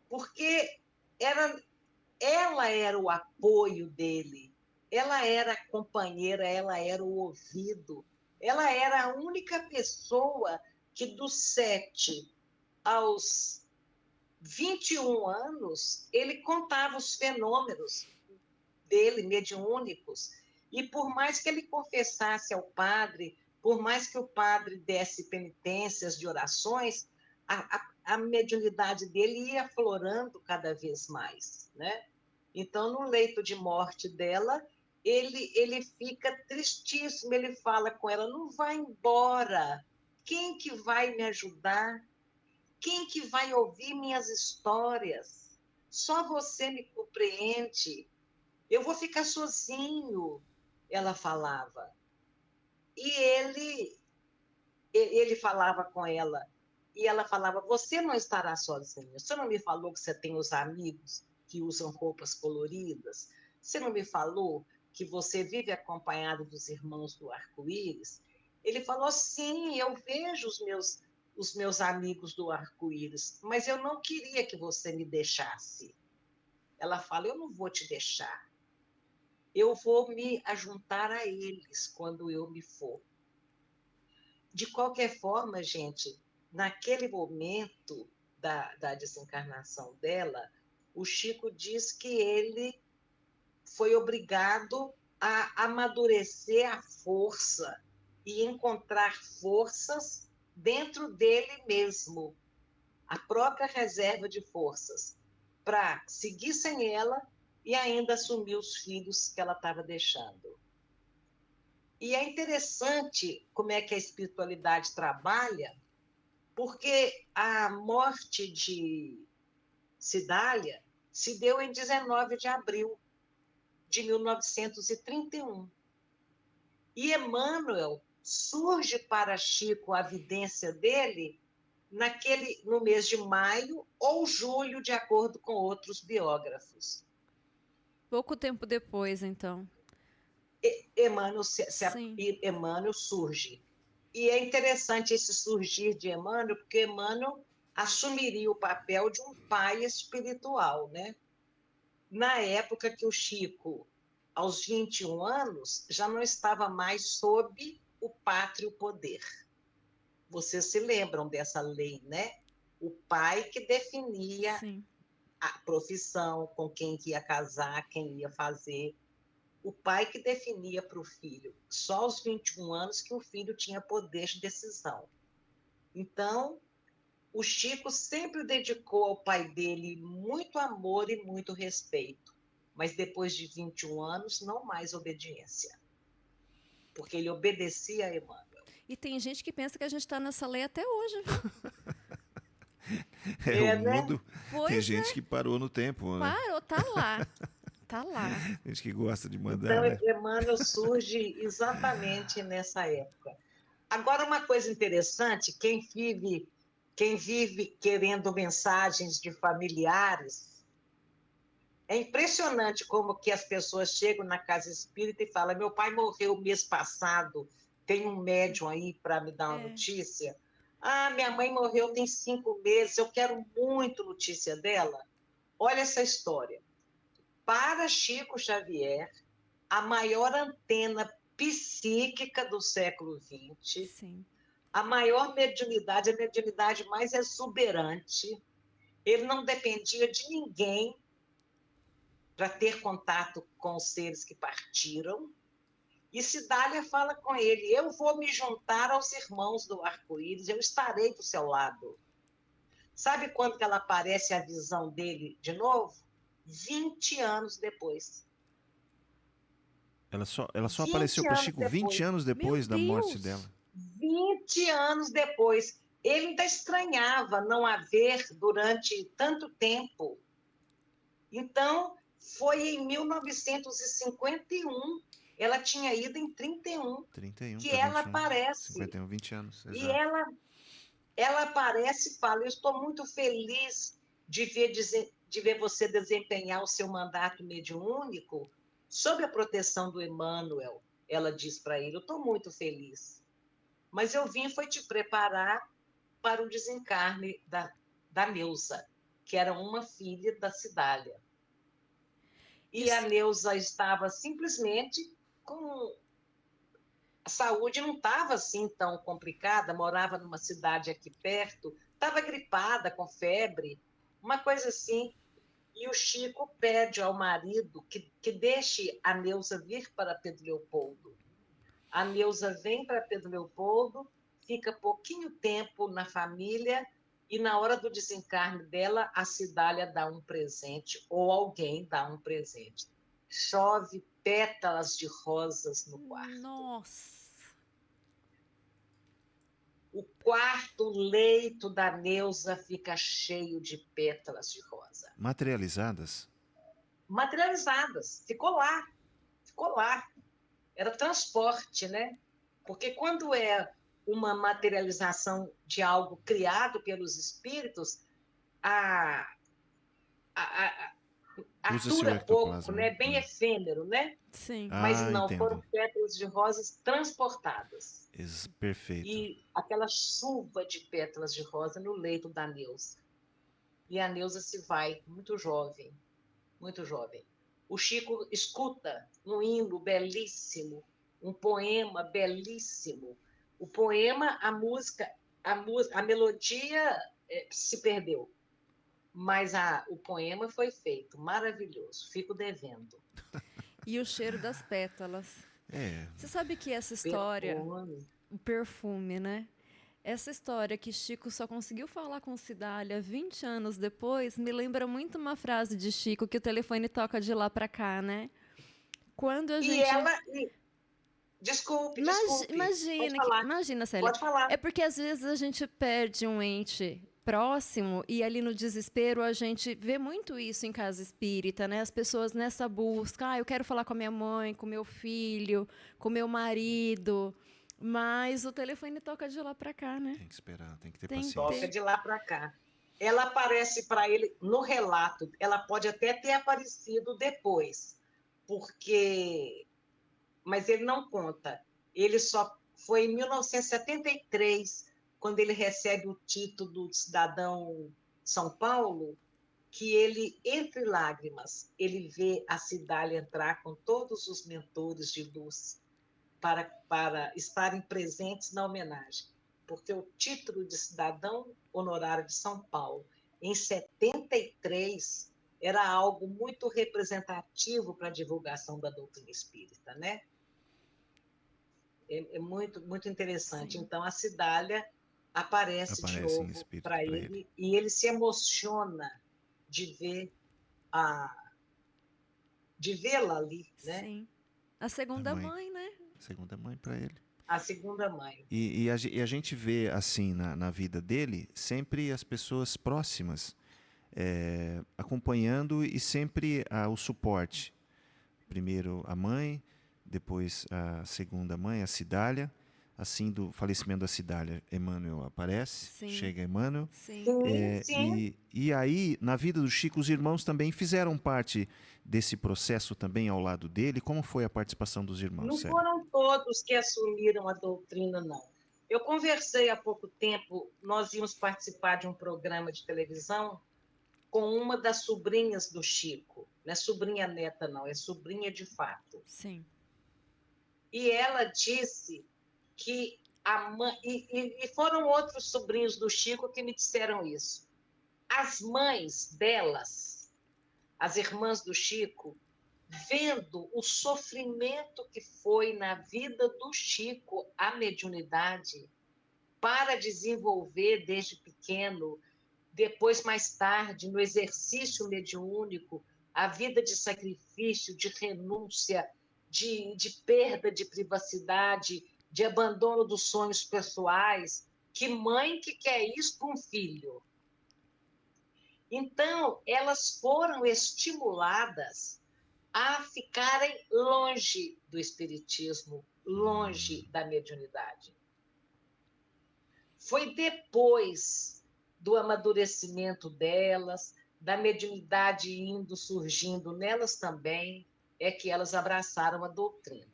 porque ela era o apoio dele, ela era a companheira, ela era o ouvido, ela era a única pessoa que dos 7 aos 21 anos, ele contava os fenômenos dele, mediúnicos, e por mais que ele confessasse ao padre, por mais que o padre desse penitências de orações, a mediunidade dele ia aflorando cada vez mais, né? Então, no leito de morte dela, ele fica tristíssimo, ele fala com ela, não vai embora, quem que vai me ajudar? Quem que vai ouvir minhas histórias? Só você me compreende. Eu vou ficar sozinho, ela falava. E ele falava com ela, e ela falava, você não estará sozinha. Você não me falou que você tem os amigos que usam roupas coloridas? Você não me falou que você vive acompanhado dos irmãos do arco-íris? Ele falou, sim, eu vejo os meus amigos do arco-íris, mas eu não queria que você me deixasse. Ela fala, eu não vou te deixar. Eu vou me ajuntar a eles quando eu me for. De qualquer forma, gente, naquele momento da desencarnação dela, o Chico diz que ele foi obrigado a amadurecer a força e encontrar forças dentro dele mesmo, a própria reserva de forças, para seguir sem ela e ainda assumir os filhos que ela estava deixando. E é interessante como é que a espiritualidade trabalha, porque a morte de Cidália se deu em 19 de abril de 1931. E Emmanuel surge para Chico a vidência dele no mês de maio ou julho, de acordo com outros biógrafos. Pouco tempo depois, então. Emmanuel, Sim. Emmanuel surge. E é interessante esse surgir de Emmanuel, porque Emmanuel assumiria o papel de um pai espiritual, né? Na época que o Chico, aos 21 anos, já não estava mais sob o pátrio poder. Vocês se lembram dessa lei, né? O pai que definia Sim. a profissão, com quem que ia casar, quem ia fazer. O pai que definia para o filho, só aos 21 anos que o filho tinha poder de decisão. Então, o Chico sempre dedicou ao pai dele muito amor e muito respeito, mas depois de 21 anos, não mais obediência, porque ele obedecia a Emmanuel. E tem gente que pensa que a gente está nessa lei até hoje, viu? O Né? mundo. Tem Pois gente que parou no tempo, né? parou, tá lá. Tá lá. Gente que gosta de Então, mandar, né? Emmanuel surge exatamente nessa época. Agora, uma coisa interessante, quem vive querendo mensagens de familiares, é impressionante como que as pessoas chegam na casa espírita e falam: meu pai morreu mês passado, tem um médium aí para me dar uma notícia? Ah, minha mãe morreu tem 5 meses, eu quero muito notícia dela. Olha essa história. Para Chico Xavier, a maior antena psíquica do século XX, Sim. a maior mediunidade, a mediunidade mais exuberante. Ele não dependia de ninguém para ter contato com os seres que partiram. E Cidália fala com ele: eu vou me juntar aos irmãos do arco-íris, eu estarei do seu lado. Sabe quando que ela aparece a visão dele de novo? 20 anos depois. Ela só apareceu 20 para anos Chico 20 depois. anos Meu depois da morte dela. Deus! 20 anos depois. Ele ainda estranhava não haver durante tanto tempo. Então, foi em 1951, ela tinha ido em 31, 31 que para ela 21. aparece. 51, 20 anos, E exato. ela aparece e fala: eu estou muito feliz de ver você desempenhar o seu mandato mediúnico sob a proteção do Emmanuel. Ela diz para ele: eu estou muito feliz. Mas eu vim foi te preparar para o desencarne da Neuza, que era uma filha da Cidália. E a Isso. Neuza estava simplesmente com... A saúde não estava assim tão complicada, morava numa cidade aqui perto, estava gripada, com febre, uma coisa assim. E o Chico pede ao marido que deixe a Neuza vir para Pedro Leopoldo. A Neuza vem para Pedro Leopoldo, fica pouquinho tempo na família e na hora do desencarne dela, a Cidália dá um presente, ou alguém dá um presente. Chove pétalas de rosas no quarto. Nossa! O quarto leito da Neuza fica cheio de pétalas de rosa. Materializadas? Materializadas. Ficou lá. Ficou lá. Era transporte, né? Porque quando é uma materialização de algo criado pelos espíritos, a, a, Usa-se o atura pouco, ectoplasma, né? Bem efêmero, né? Sim. Mas Ah, não, foram entendo. pétalas de rosas transportadas. Perfeito. E aquela chuva de pétalas de rosa no leito da Neuza. E a Neuza se vai, muito jovem, muito jovem. O Chico escuta um hino belíssimo, um poema belíssimo. O poema, a música, a melodia se perdeu, mas o poema foi feito, maravilhoso. Fico devendo. E o cheiro das pétalas. É, Você sabe que essa história, Perfume. o perfume, né? Essa história que Chico só conseguiu falar com Cidália 20 anos depois me lembra muito uma frase de Chico que o telefone toca de lá pra cá, né? Quando a E gente. ela. Desculpe. Pode Imagina, falar, imagina, Célia. pode falar. É porque às vezes a gente perde um ente próximo e ali no desespero a gente vê muito isso em casa espírita, né? As pessoas nessa busca, eu quero falar com a minha mãe, com meu filho, com meu marido, mas o telefone toca de lá pra cá, né? tem que esperar, tem que ter Tem que Toca paciência. ter. de lá para cá. Ela aparece para ele no relato, ela pode até ter aparecido depois, porque. Mas ele não conta. Ele só foi em 1973, quando ele recebe o título de cidadão de São Paulo, que ele, entre lágrimas, ele vê a Cidália entrar com todos os mentores de luz para estarem presentes na homenagem, porque o título de cidadão honorário de São Paulo, em 73, era algo muito representativo para a divulgação da doutrina espírita, né? É muito, muito interessante. Sim. Então, a Cidália aparece de Aparece em novo espírito para para ele. ele e ele se emociona de ver a de vê-la ali, né? Sim. A A segunda mãe, mãe, né? segunda mãe para ele. A segunda mãe. E a gente vê, assim, na vida dele, sempre as pessoas próximas acompanhando e sempre o suporte. Primeiro a mãe, depois a segunda mãe, a Cidália. Assim, do falecimento da Cidália, Emmanuel aparece, Sim. chega Emmanuel. Sim. Sim, sim. E aí, na vida do Chico, os irmãos também fizeram parte desse processo também ao lado dele. Como foi a participação dos irmãos, Não Célia? foram todos que assumiram a doutrina, não. Eu conversei há pouco tempo, nós íamos participar de um programa de televisão com uma das sobrinhas do Chico. Não é sobrinha neta, não, é sobrinha de fato. Sim. E ela disse que a mãe. E foram outros sobrinhos do Chico que me disseram isso. As mães delas, as irmãs do Chico, vendo o sofrimento que foi na vida do Chico a mediunidade para desenvolver desde pequeno, depois mais tarde no exercício mediúnico, a vida de sacrifício, de renúncia, de perda de privacidade, de abandono dos sonhos pessoais. Que mãe que quer isso para um filho? Então, elas foram estimuladas a ficarem longe do espiritismo, longe da mediunidade. Foi depois do amadurecimento delas, da mediunidade indo surgindo nelas também, é que elas abraçaram a doutrina.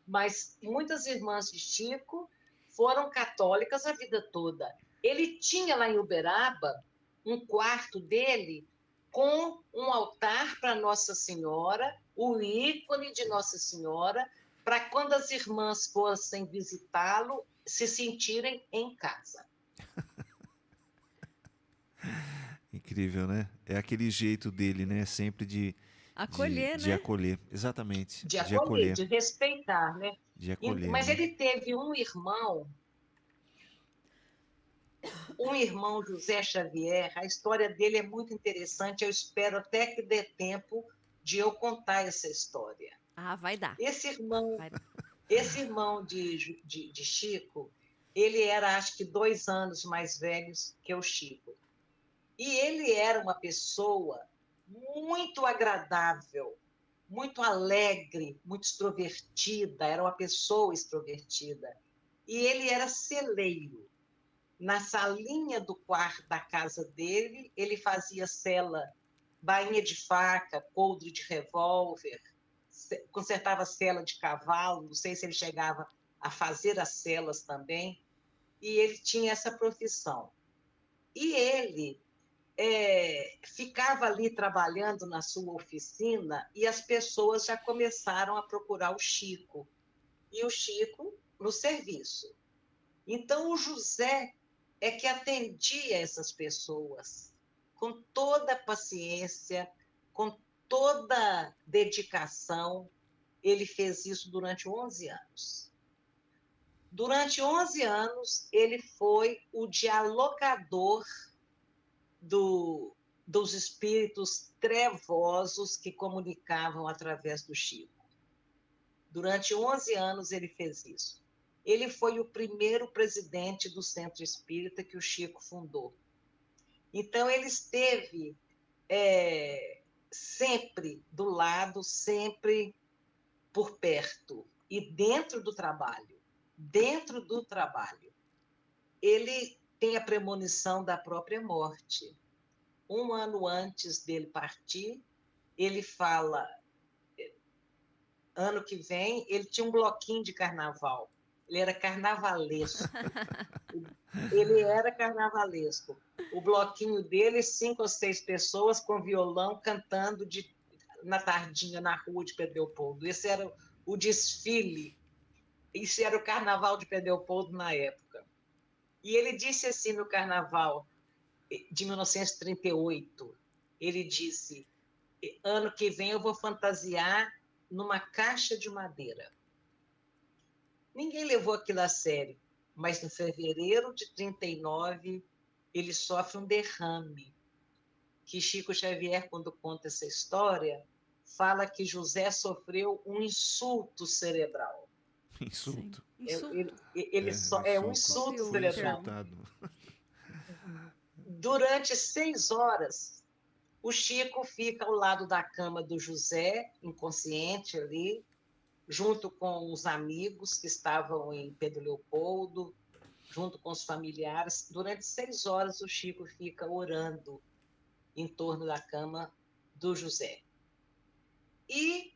Mas muitas irmãs de Chico foram católicas a vida toda. Ele tinha lá em Uberaba um quarto dele com um altar para Nossa Senhora, o ícone de Nossa Senhora, para quando as irmãs fossem visitá-lo, se sentirem em casa. Incrível, né? É aquele jeito dele, né? Sempre Acolher, de né? acolher. Exatamente. De De acolher, acolher. de respeitar, né? De acolher, Mas né? ele teve um irmão José Xavier, a história dele é muito interessante, eu espero até que dê tempo de eu contar essa história. Ah, vai dar. Esse irmão, Vai dar. esse irmão de Chico, ele era, acho que, 2 anos mais velho que o Chico. E ele era uma pessoa muito agradável, muito alegre, muito extrovertida, era uma pessoa extrovertida. E ele era celeiro. Na salinha do quarto da casa dele, ele fazia cela, bainha de faca, coldre de revólver, consertava cela de cavalo, não sei se ele chegava a fazer as celas também, e ele tinha essa profissão. E ele ficava ali trabalhando na sua oficina e as pessoas já começaram a procurar o Chico, e o Chico no serviço. Então, o José é que atendia essas pessoas com toda a paciência, com toda dedicação, ele fez isso durante 11 anos. Durante 11 anos, ele foi o dialogador dos espíritos trevosos que comunicavam através do Chico. Durante 11 anos, ele fez isso. Ele foi o primeiro presidente do Centro Espírita que o Chico fundou. Então, ele esteve sempre do lado, sempre por perto e dentro do trabalho. Dentro do trabalho. Ele tem a premonição da própria morte. Um ano antes dele partir, ele fala, ano que vem, ele tinha um bloquinho de carnaval. Ele era carnavalesco. Ele era carnavalesco. O bloquinho dele, 5 ou 6 pessoas com violão cantando na tardinha, na rua de Pedro Leopoldo. Esse era o desfile. Isso era o carnaval de Pedro Leopoldo na época. E ele disse assim no carnaval de 1938, ele disse, ano que vem eu vou fantasiar numa caixa de madeira. Ninguém levou aquilo a sério, mas em fevereiro de 39 ele sofre um derrame, que Chico Xavier, quando conta essa história, fala que José sofreu um insulto cerebral. Insulto. É um insulto cerebral. Durante 6 horas, o Chico fica ao lado da cama do José, inconsciente ali, junto com os amigos que estavam em Pedro Leopoldo, junto com os familiares. Durante 6 horas, o Chico fica orando em torno da cama do José. E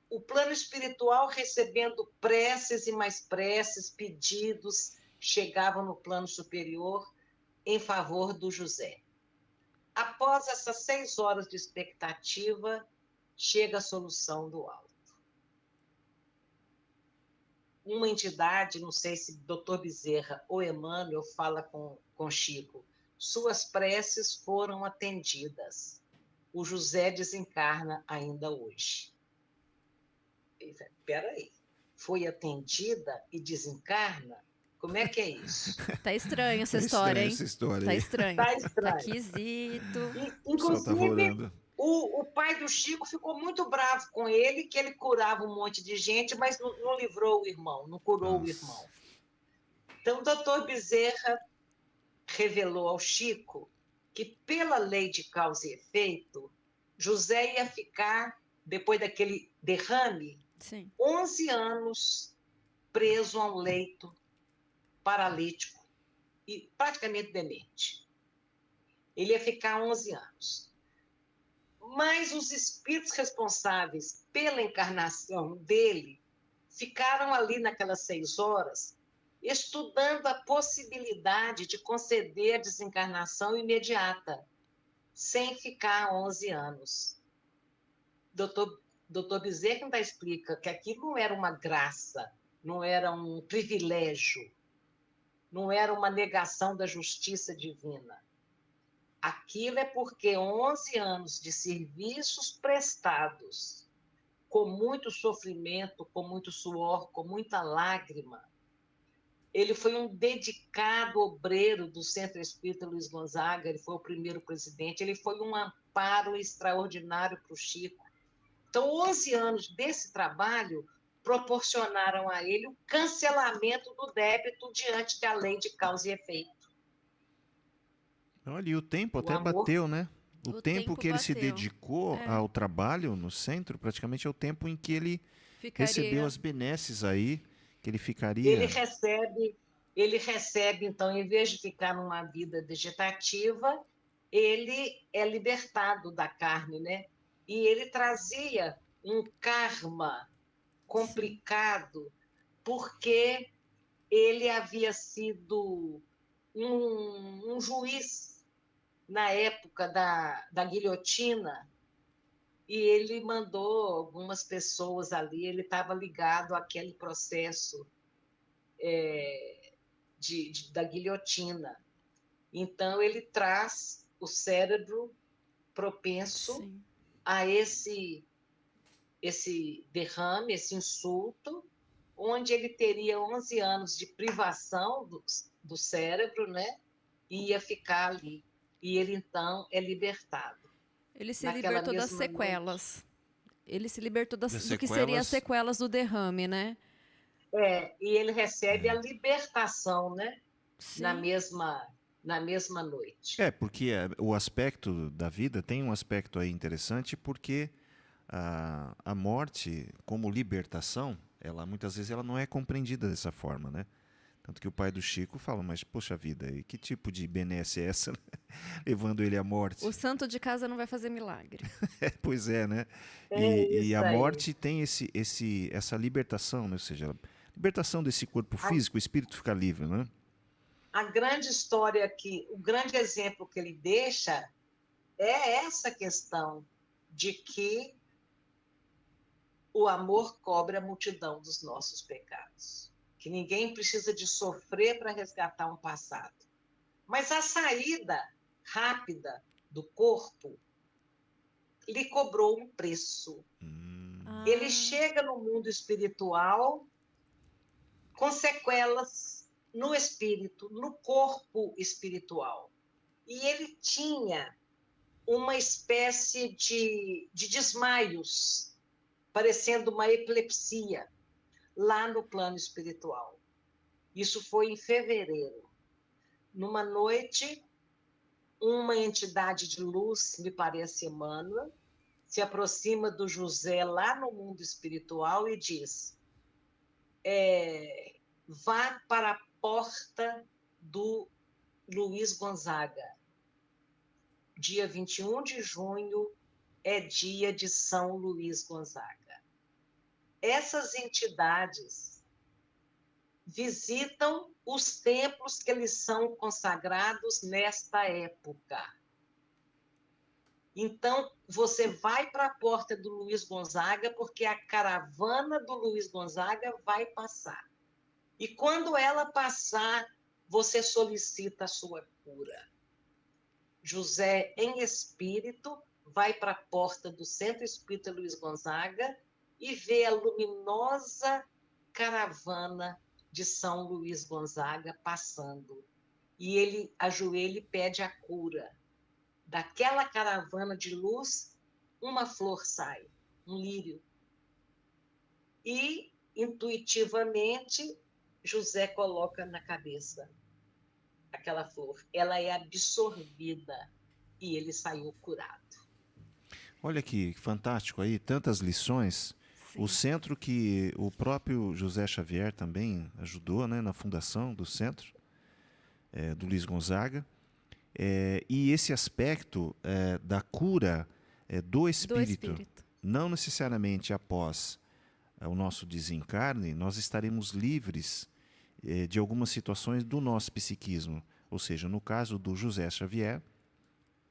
o plano espiritual, recebendo preces e mais preces, pedidos, chegavam no plano superior em favor do José. Após essas 6 horas de expectativa, chega a solução do alto. Uma entidade, não sei se Dr. Bezerra ou Emmanuel, fala com Chico, suas preces foram atendidas. O José desencarna ainda hoje. Espera aí, foi atendida e desencarna? Como é que é isso? Tá estranha essa história, hein? Tá estranho. Tá estranho. Tá esquisito. Inclusive, o pai do Chico ficou muito bravo com ele, que ele curava um monte de gente, mas não livrou o irmão, não curou o irmão. Então, o doutor Bezerra revelou ao Chico que, pela lei de causa e efeito, José ia ficar, depois daquele derrame, 11 anos preso a um leito paralítico e praticamente demente. Ele ia ficar 11 anos. Mas os espíritos responsáveis pela encarnação dele ficaram ali naquelas 6 horas estudando a possibilidade de conceder a desencarnação imediata, sem ficar 11 anos. Doutor Bezerra ainda explica que aquilo não era uma graça, não era um privilégio, não era uma negação da justiça divina. Aquilo é porque 11 anos de serviços prestados, com muito sofrimento, com muito suor, com muita lágrima, ele foi um dedicado obreiro do Centro Espírita Luiz Gonzaga, ele foi o primeiro presidente, ele foi um amparo extraordinário para o Chico. Então, 11 anos desse trabalho proporcionaram a ele o cancelamento do débito diante da lei de causa e efeito. Olha, e o tempo até bateu, né? O tempo que ele se dedicou ao trabalho no centro, praticamente é o tempo em que ele recebeu as benesses aí, que ele ficaria... Ele recebe, então, em vez de ficar numa vida vegetativa, ele é libertado da carne, né? E ele trazia um karma complicado, porque ele havia sido um juiz na época da guilhotina, e ele mandou algumas pessoas ali, ele estava ligado àquele processo da guilhotina. Então, ele traz o cérebro propenso a esse derrame, esse insulto, onde ele teria 11 anos de privação do cérebro, né? E ia ficar ali. E ele, então, é libertado. Ele se Naquela libertou das mesma noite. sequelas. Ele se libertou Das do que seria as sequelas. sequelas do derrame, né? E ele recebe a libertação, né? Na Sim. mesma noite. Porque o aspecto da vida tem um aspecto aí interessante, porque a morte, como libertação, ela muitas vezes ela não é compreendida dessa forma, né? Tanto que o pai do Chico fala, mas poxa vida, e que tipo de benesse é essa, né? Levando ele à morte? O santo de casa não vai fazer milagre. Pois é, né? É E isso a aí. morte tem essa libertação, né? Ou seja, a libertação desse corpo A, físico, o espírito fica livre, né? a grande história o grande exemplo que ele deixa é essa questão de que o amor cobre a multidão dos nossos pecados. Que ninguém precisa de sofrer para resgatar um passado. Mas a saída rápida do corpo lhe cobrou um preço. Ele Ah, chega no mundo espiritual com sequelas no espírito, no corpo espiritual. E ele tinha uma espécie de desmaios, parecendo uma epilepsia, lá no plano espiritual. Isso foi em fevereiro. Numa noite, uma entidade de luz, me parece Emmanuel, se aproxima do José lá no mundo espiritual e diz: vá para a porta do Luiz Gonzaga. Dia 21 de junho é dia de São Luís Gonzaga. Essas entidades visitam os templos que eles são consagrados nesta época. Então, você vai para a porta do Luiz Gonzaga, porque a caravana do Luiz Gonzaga vai passar. E quando ela passar, você solicita a sua cura. José, em espírito, vai para a porta do Centro Espírita Luiz Gonzaga e vê a luminosa caravana de São Luís Gonzaga passando. E ele ajoelha e pede a cura. Daquela caravana de luz, uma flor sai, um lírio. E, intuitivamente, José coloca na cabeça aquela flor. Ela é absorvida e ele saiu curado. Olha que fantástico aí, tantas lições. O sim. centro que o próprio José Xavier também ajudou, né, na fundação do centro, do Luiz Gonzaga. E esse aspecto da cura do Do espírito, espírito. não necessariamente após o nosso desencarne, nós estaremos livres de algumas situações do nosso psiquismo. Ou seja, no caso do José Xavier,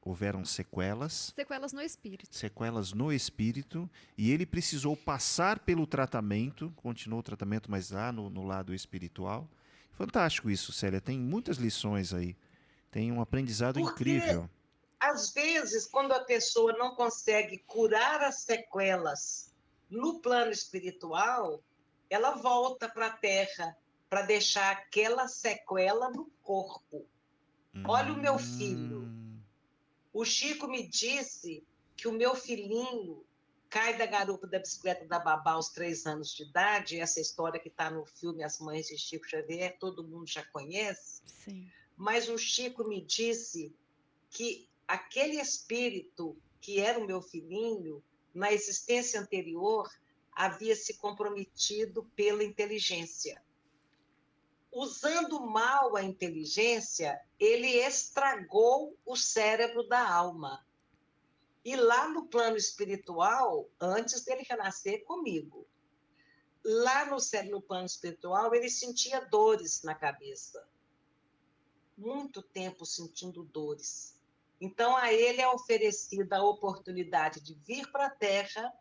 houveram Sequelas no espírito. sequelas no espírito, e ele precisou passar pelo tratamento, continuou o tratamento, mas lá no lado espiritual. Fantástico isso, Célia, tem muitas lições aí, tem um aprendizado Porque, incrível. às vezes, quando a pessoa não consegue curar as sequelas no plano espiritual, ela volta para a Terra para deixar aquela sequela no corpo. Olha o meu filho. Hum, O Chico me disse que o meu filhinho cai da garupa da bicicleta da babá aos 3 anos de idade, essa história que está no filme As Mães de Chico Xavier, todo mundo já conhece, Sim. mas o Chico me disse que aquele espírito que era o meu filhinho, na existência anterior, havia se comprometido pela inteligência. Usando mal a inteligência, ele estragou o cérebro da alma. E lá no plano espiritual, antes dele renascer comigo, lá no plano espiritual, ele sentia dores na cabeça. Muito tempo sentindo dores. Então, a ele é oferecida a oportunidade de vir para a Terra,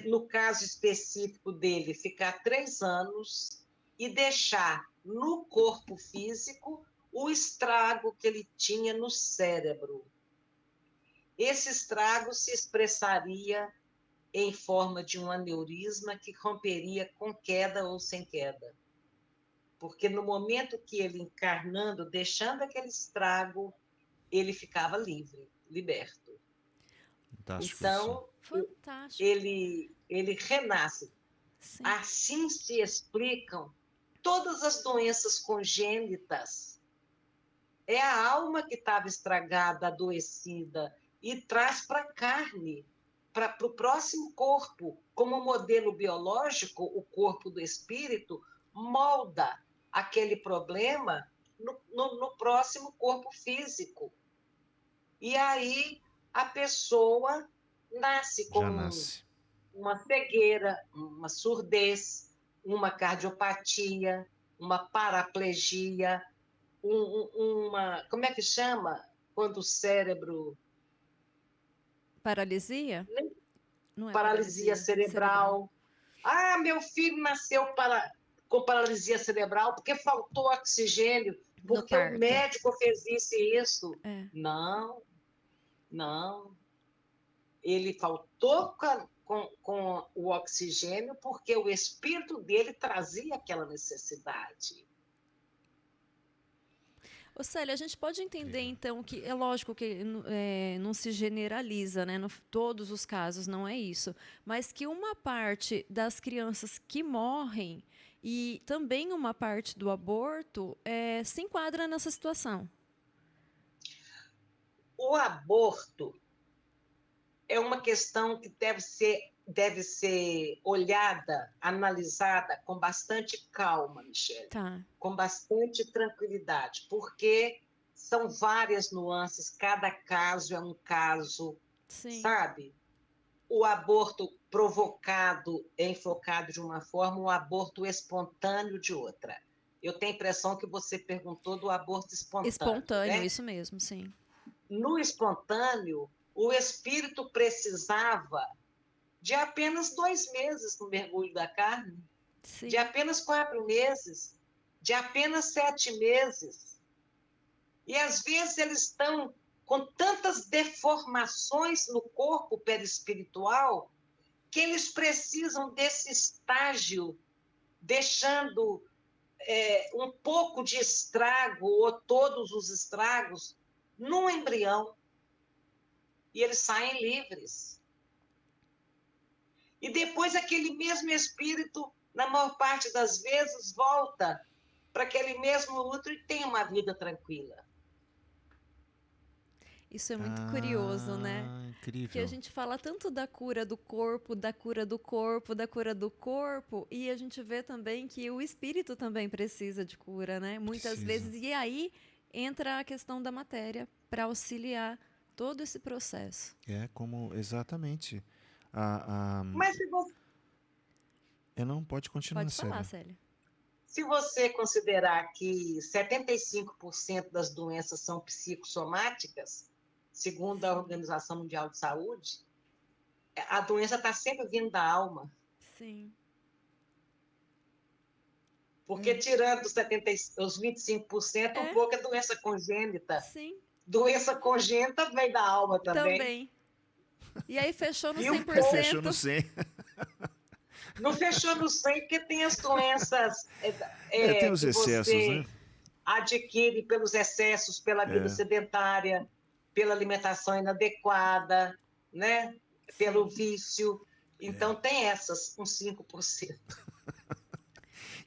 no caso específico dele, ficar 3 anos e deixar no corpo físico o estrago que ele tinha no cérebro. esse estrago se expressaria em forma de um aneurisma que romperia com queda ou sem queda. Porque no momento que ele encarnando, deixando aquele estrago, ele ficava livre, liberto. Fantástico isso. Então, Fantástico. ele renasce. Sim. Assim se explicam todas as doenças congênitas. É a alma que estava estragada, adoecida, e traz para a carne, para o próximo corpo. Como modelo biológico, o corpo do espírito molda aquele problema no próximo corpo físico. E aí a pessoa nasce Já com nasce. uma cegueira, uma surdez, uma cardiopatia, uma paraplegia, uma... Como é que chama? Quando o cérebro... Paralisia? Não é Paralisia cerebral. Ah, meu filho nasceu com paralisia cerebral porque faltou oxigênio, No porque o parto. médico fez isso e isso. É. Não, não. Ele faltou com o oxigênio porque o espírito dele trazia aquela necessidade. Ô, Célia, a gente pode entender, então, que é lógico que não se generaliza, né? Todos os casos, não é isso. Mas que uma parte das crianças que morrem e também uma parte do aborto se enquadra nessa situação. O aborto é uma questão que deve ser olhada, analisada com bastante calma, Michele, Tá. com bastante tranquilidade, porque são várias nuances, cada caso é um caso, Sim. sabe? O aborto provocado é enfocado de uma forma, o aborto espontâneo de outra. Eu tenho a impressão que você perguntou do aborto espontâneo. Espontâneo, né? isso mesmo, sim. No espontâneo, o espírito precisava de apenas 2 meses no mergulho da carne, Sim. de apenas 4 meses, de apenas 7 meses. E às vezes eles estão com tantas deformações no corpo perispiritual que eles precisam desse estágio, deixando um pouco de estrago ou todos os estragos no embrião. E eles saem livres. E depois aquele mesmo espírito, na maior parte das vezes, volta para aquele mesmo útero e tem uma vida tranquila. Isso é muito curioso, né? Incrível. Porque a gente fala tanto da cura do corpo, da cura do corpo, da cura do corpo, e a gente vê também que o espírito também precisa de cura, né? Muitas vezes. E aí entra a questão da matéria para auxiliar todo esse processo. Exatamente. Mas se você, não pode continuar, Pode falar, Célia. Se você considerar que 75% das doenças são psicossomáticas, segundo a Organização Mundial de Saúde, a doença está sempre vindo da alma. Sim. Porque tirando os 25%, um pouco é doença congênita. Sim. Doença congênita vem da alma também. E aí fechou no 100%. Fechou no 100%. Não fechou no 100% porque tem as doenças tem os que excessos, você né? adquire pelos excessos, pela vida sedentária, pela alimentação inadequada, né? Pelo vício. Então, tem essas, uns 5%.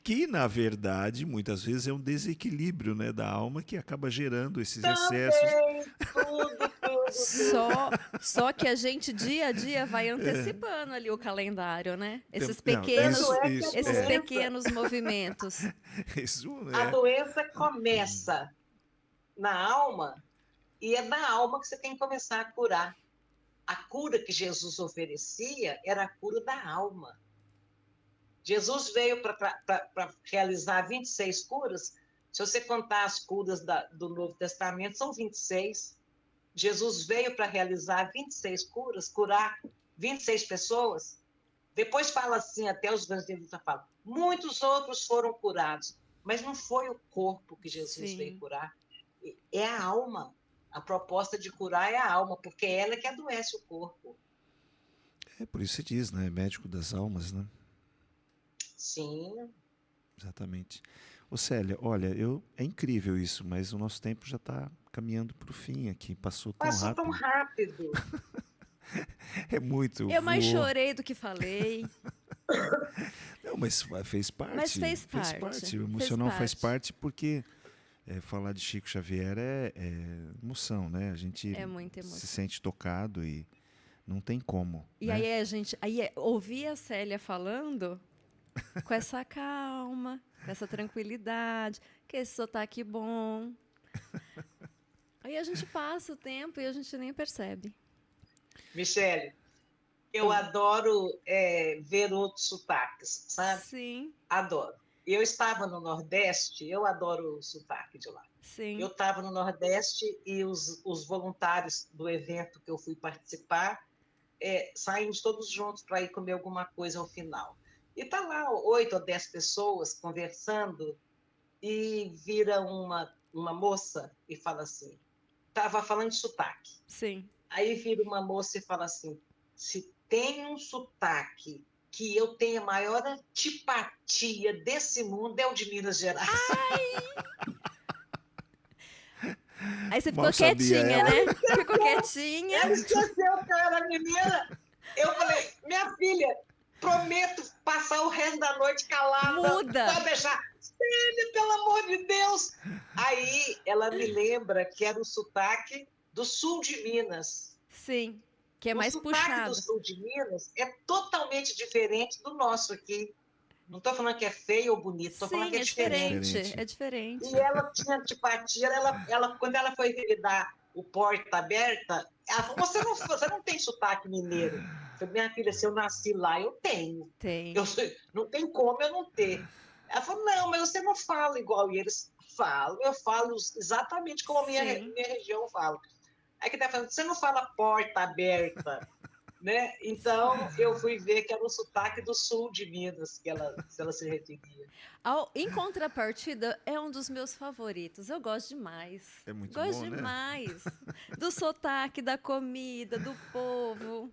Que, na verdade, muitas vezes é um desequilíbrio, né, da alma que acaba gerando esses excessos. Só que a gente, dia a dia, vai antecipando ali o calendário, né? Esses pequenos movimentos. A doença começa na alma e é na alma que você tem que começar a curar. A cura que Jesus oferecia era a cura da alma. Jesus veio para realizar 26 curas. Se você contar as curas do Novo Testamento, são 26. Jesus veio para realizar 26 curas, curar 26 pessoas. Depois fala assim, até os evangelistas falam, muitos outros foram curados, mas não foi o corpo que Jesus veio curar, é a alma. A proposta de curar é a alma, porque é ela que adoece o corpo. É por isso se diz, né? Médico das almas, né? Sim. Exatamente. Ô Célia, olha, é incrível isso, mas o nosso tempo já está caminhando para o fim aqui. Passou tão Passou tão rápido. rápido. É muito, Eu mais voou. chorei do que falei. Não, mas fez parte. Mas fez Fez parte, parte. O fez emocional faz parte. parte porque falar de Chico Xavier é emoção, né? A gente É muita se emoção. sente tocado e não tem como. E né? aí a gente, ouvir a Célia falando com essa calma, com essa tranquilidade, com esse sotaque bom. Aí a gente passa o tempo e a gente nem percebe. Michele, eu adoro ver outros sotaques, sabe? Sim, Adoro. Eu estava no Nordeste, eu adoro o sotaque de lá. Eu sim, estava no Nordeste e os voluntários do evento que eu fui participar saímos todos juntos para ir comer alguma coisa ao final. E tá lá 8 ou 10 pessoas conversando e vira uma moça e fala assim, estava falando de sotaque. sim. Aí vira uma moça e fala assim, se tem um sotaque que eu tenho a maior antipatia desse mundo é o de Minas Gerais. Aí você Mal ficou sabia quietinha, ela. né? Ficou quietinha. Ela esqueceu que eu era mineira. Eu falei, minha filha, prometo passar o resto da noite calada. Muda. Pode deixar. Célia, pelo amor de Deus. Aí ela me lembra que era o sotaque do sul de Minas. Sim, que é O mais sotaque do puxado. sul de Minas é totalmente diferente do nosso aqui. Não estou falando que é feio ou bonito, estou falando que Sim, é é diferente. diferente, Diferente. é diferente. E ela tinha antipatia, quando ela foi me dar o porta aberta, ela falou, você não tem sotaque mineiro. Eu falei, minha filha, se eu nasci lá, eu tenho. Tem. Não tem como eu não ter. Ela falou, não, mas você não fala igual eles falam. Eu falo exatamente como a minha Sim. região fala. Aí que tá falando, você não fala porta aberta, né? Então, eu fui ver que era o sotaque do sul de Minas que ela se referia. Em contrapartida, é um dos meus favoritos. Eu gosto demais. É muito Gosto bom, né? demais. Do sotaque, da comida, do povo.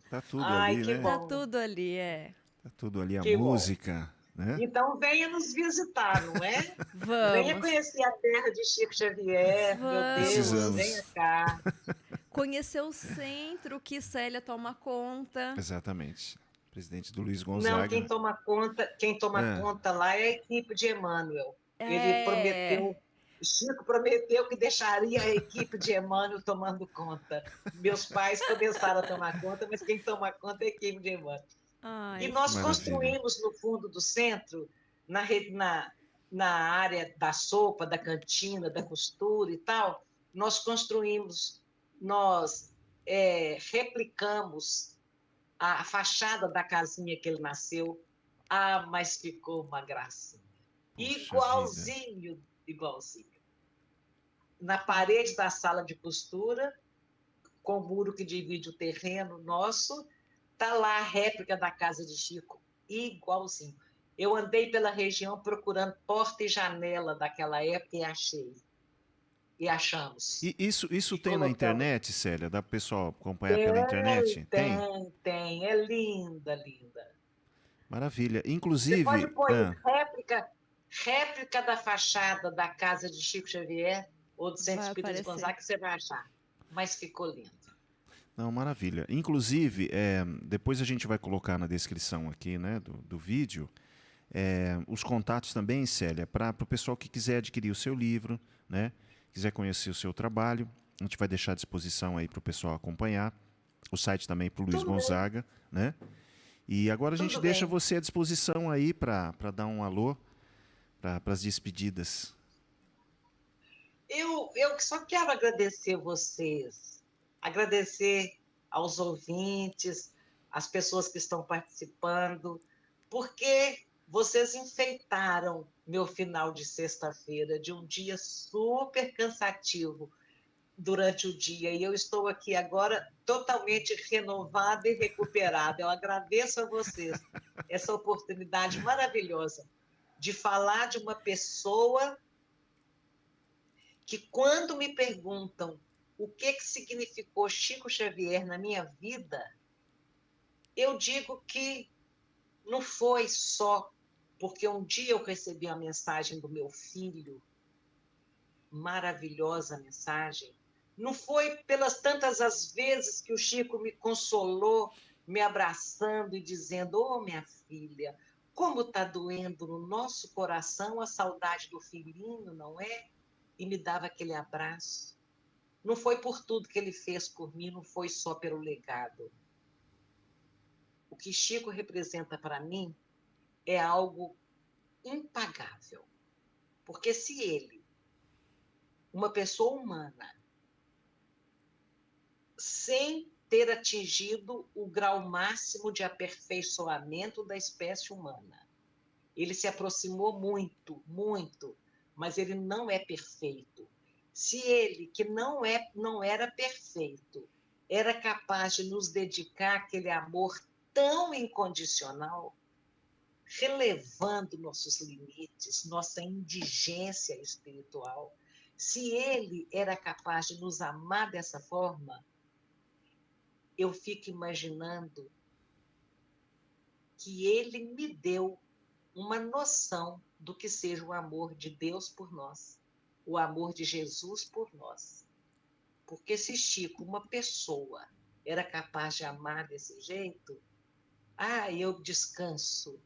Tá tudo Ai, ali, que né? Tá bom, tudo ali, é. Tá tudo ali, a que bom. música, né? Então, venha nos visitar, não é? Venha Vamos, conhecer a terra de Chico Xavier, meu Deus, vamos. venha cá. Conhecer o centro que Célia toma conta. Exatamente. Presidente do Luiz Não, Gonzaga. quem toma É, conta lá é a equipe de Emmanuel. Ele É. prometeu, Chico prometeu que deixaria a equipe de Emmanuel tomando conta. Meus pais começaram a tomar conta, mas quem toma conta é a equipe de Emmanuel. E Ai, nós maravilha. construímos no fundo do centro, na área da sopa, da cantina, da costura e tal, nós replicamos a fachada da casinha que ele nasceu. Ah, mas ficou uma gracinha. Poxa vida. Igualzinho, igualzinho. Na parede da sala de costura, com o muro que divide o terreno nosso, está lá a réplica da casa de Chico, igualzinho. Eu andei pela região procurando porta e janela daquela época e achei. E achamos. E isso E tem na colocamos. internet, Célia? Dá pro pessoal acompanhar pela internet? Tem? Tem. É linda, linda. Maravilha. Você pode Inclusive, pôr aí, réplica da fachada da casa de Chico Xavier ou do Centro vai Espírita de aparecer. Gonzaga, que você vai achar. Mas ficou lindo. não, maravilha. Inclusive, depois a gente vai colocar na descrição aqui, né, do vídeo, os contatos também, Célia, para o pessoal que quiser adquirir o seu livro, né, quiser conhecer o seu trabalho. A gente vai deixar à disposição aí para o pessoal acompanhar. O site também para o Luiz Tudo bem, Gonzaga, né? E agora a gente tudo deixa bem. você à disposição aí para dar um alô para as despedidas. Eu só quero agradecer vocês, agradecer aos ouvintes, às pessoas que estão participando, porque vocês enfeitaram meu final de sexta-feira, de um dia super cansativo durante o dia, e eu estou aqui agora totalmente renovada e recuperada. Eu agradeço a vocês essa oportunidade maravilhosa de falar de uma pessoa que quando me perguntam o que significou Chico Xavier na minha vida, eu digo que não foi só porque um dia eu recebi a mensagem do meu filho, maravilhosa mensagem, não foi pelas tantas as vezes que o Chico me consolou, me abraçando e dizendo: "Oh, minha filha, como está doendo no nosso coração a saudade do filhinho, não é?" E me dava aquele abraço. Não foi por tudo que ele fez por mim, não foi só pelo legado. O que Chico representa para mim é algo impagável. Porque se ele, uma pessoa humana, sem ter atingido o grau máximo de aperfeiçoamento da espécie humana, ele se aproximou muito, muito, mas ele não é perfeito. Se ele, que não era perfeito, era capaz de nos dedicar aquele amor tão incondicional, relevando nossos limites, nossa indigência espiritual, se ele era capaz de nos amar dessa forma, eu fico imaginando que ele me deu uma noção do que seja o amor de Deus por nós, o amor de Jesus por nós. Porque se Chico, uma pessoa, era capaz de amar desse jeito, eu descanso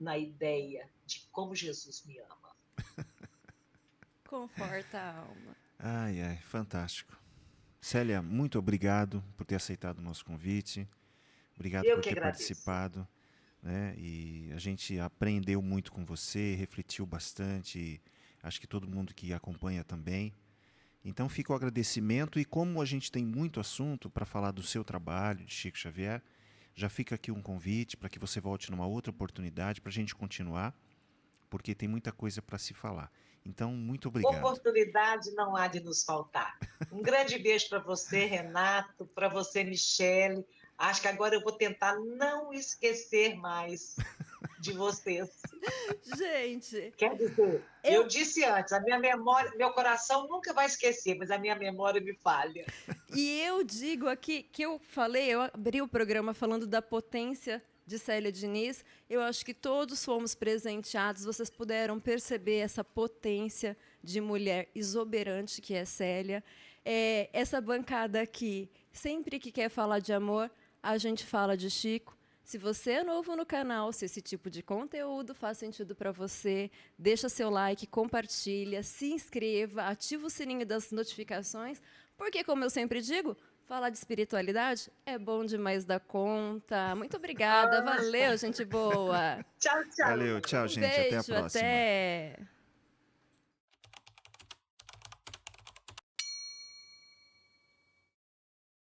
na ideia de como Jesus me ama. Conforta a alma. Ai, ai, fantástico. Célia, muito obrigado por ter aceitado o nosso convite. Obrigado Eu por que ter agradeço. participado. Né? E a gente aprendeu muito com você, refletiu bastante. E acho que todo mundo que acompanha também. Então fica o agradecimento. E como a gente tem muito assunto para falar do seu trabalho, de Chico Xavier, já fica aqui um convite para que você volte numa outra oportunidade para a gente continuar, porque tem muita coisa para se falar. Então, muito obrigado. Oportunidade não há de nos faltar. Um grande beijo para você, Renato, para você, Michele. Acho que agora eu vou tentar não esquecer mais de vocês. Gente, Quer dizer, eu disse antes, a minha memória, meu coração nunca vai esquecer, mas a minha memória me falha. E eu digo aqui que eu abri o programa falando da potência de Célia Diniz. Eu acho que todos fomos presenteados, vocês puderam perceber essa potência de mulher exuberante que é Célia. Essa bancada aqui, sempre que quer falar de amor, a gente fala de Chico. Se você é novo no canal, se esse tipo de conteúdo faz sentido para você, deixa seu like, compartilha, se inscreva, ativa o sininho das notificações, porque, como eu sempre digo, falar de espiritualidade é bom demais da conta. Muito obrigada, valeu, gente boa. Tchau, tchau. Valeu, tchau, gente. Até a Beijo, próxima. até.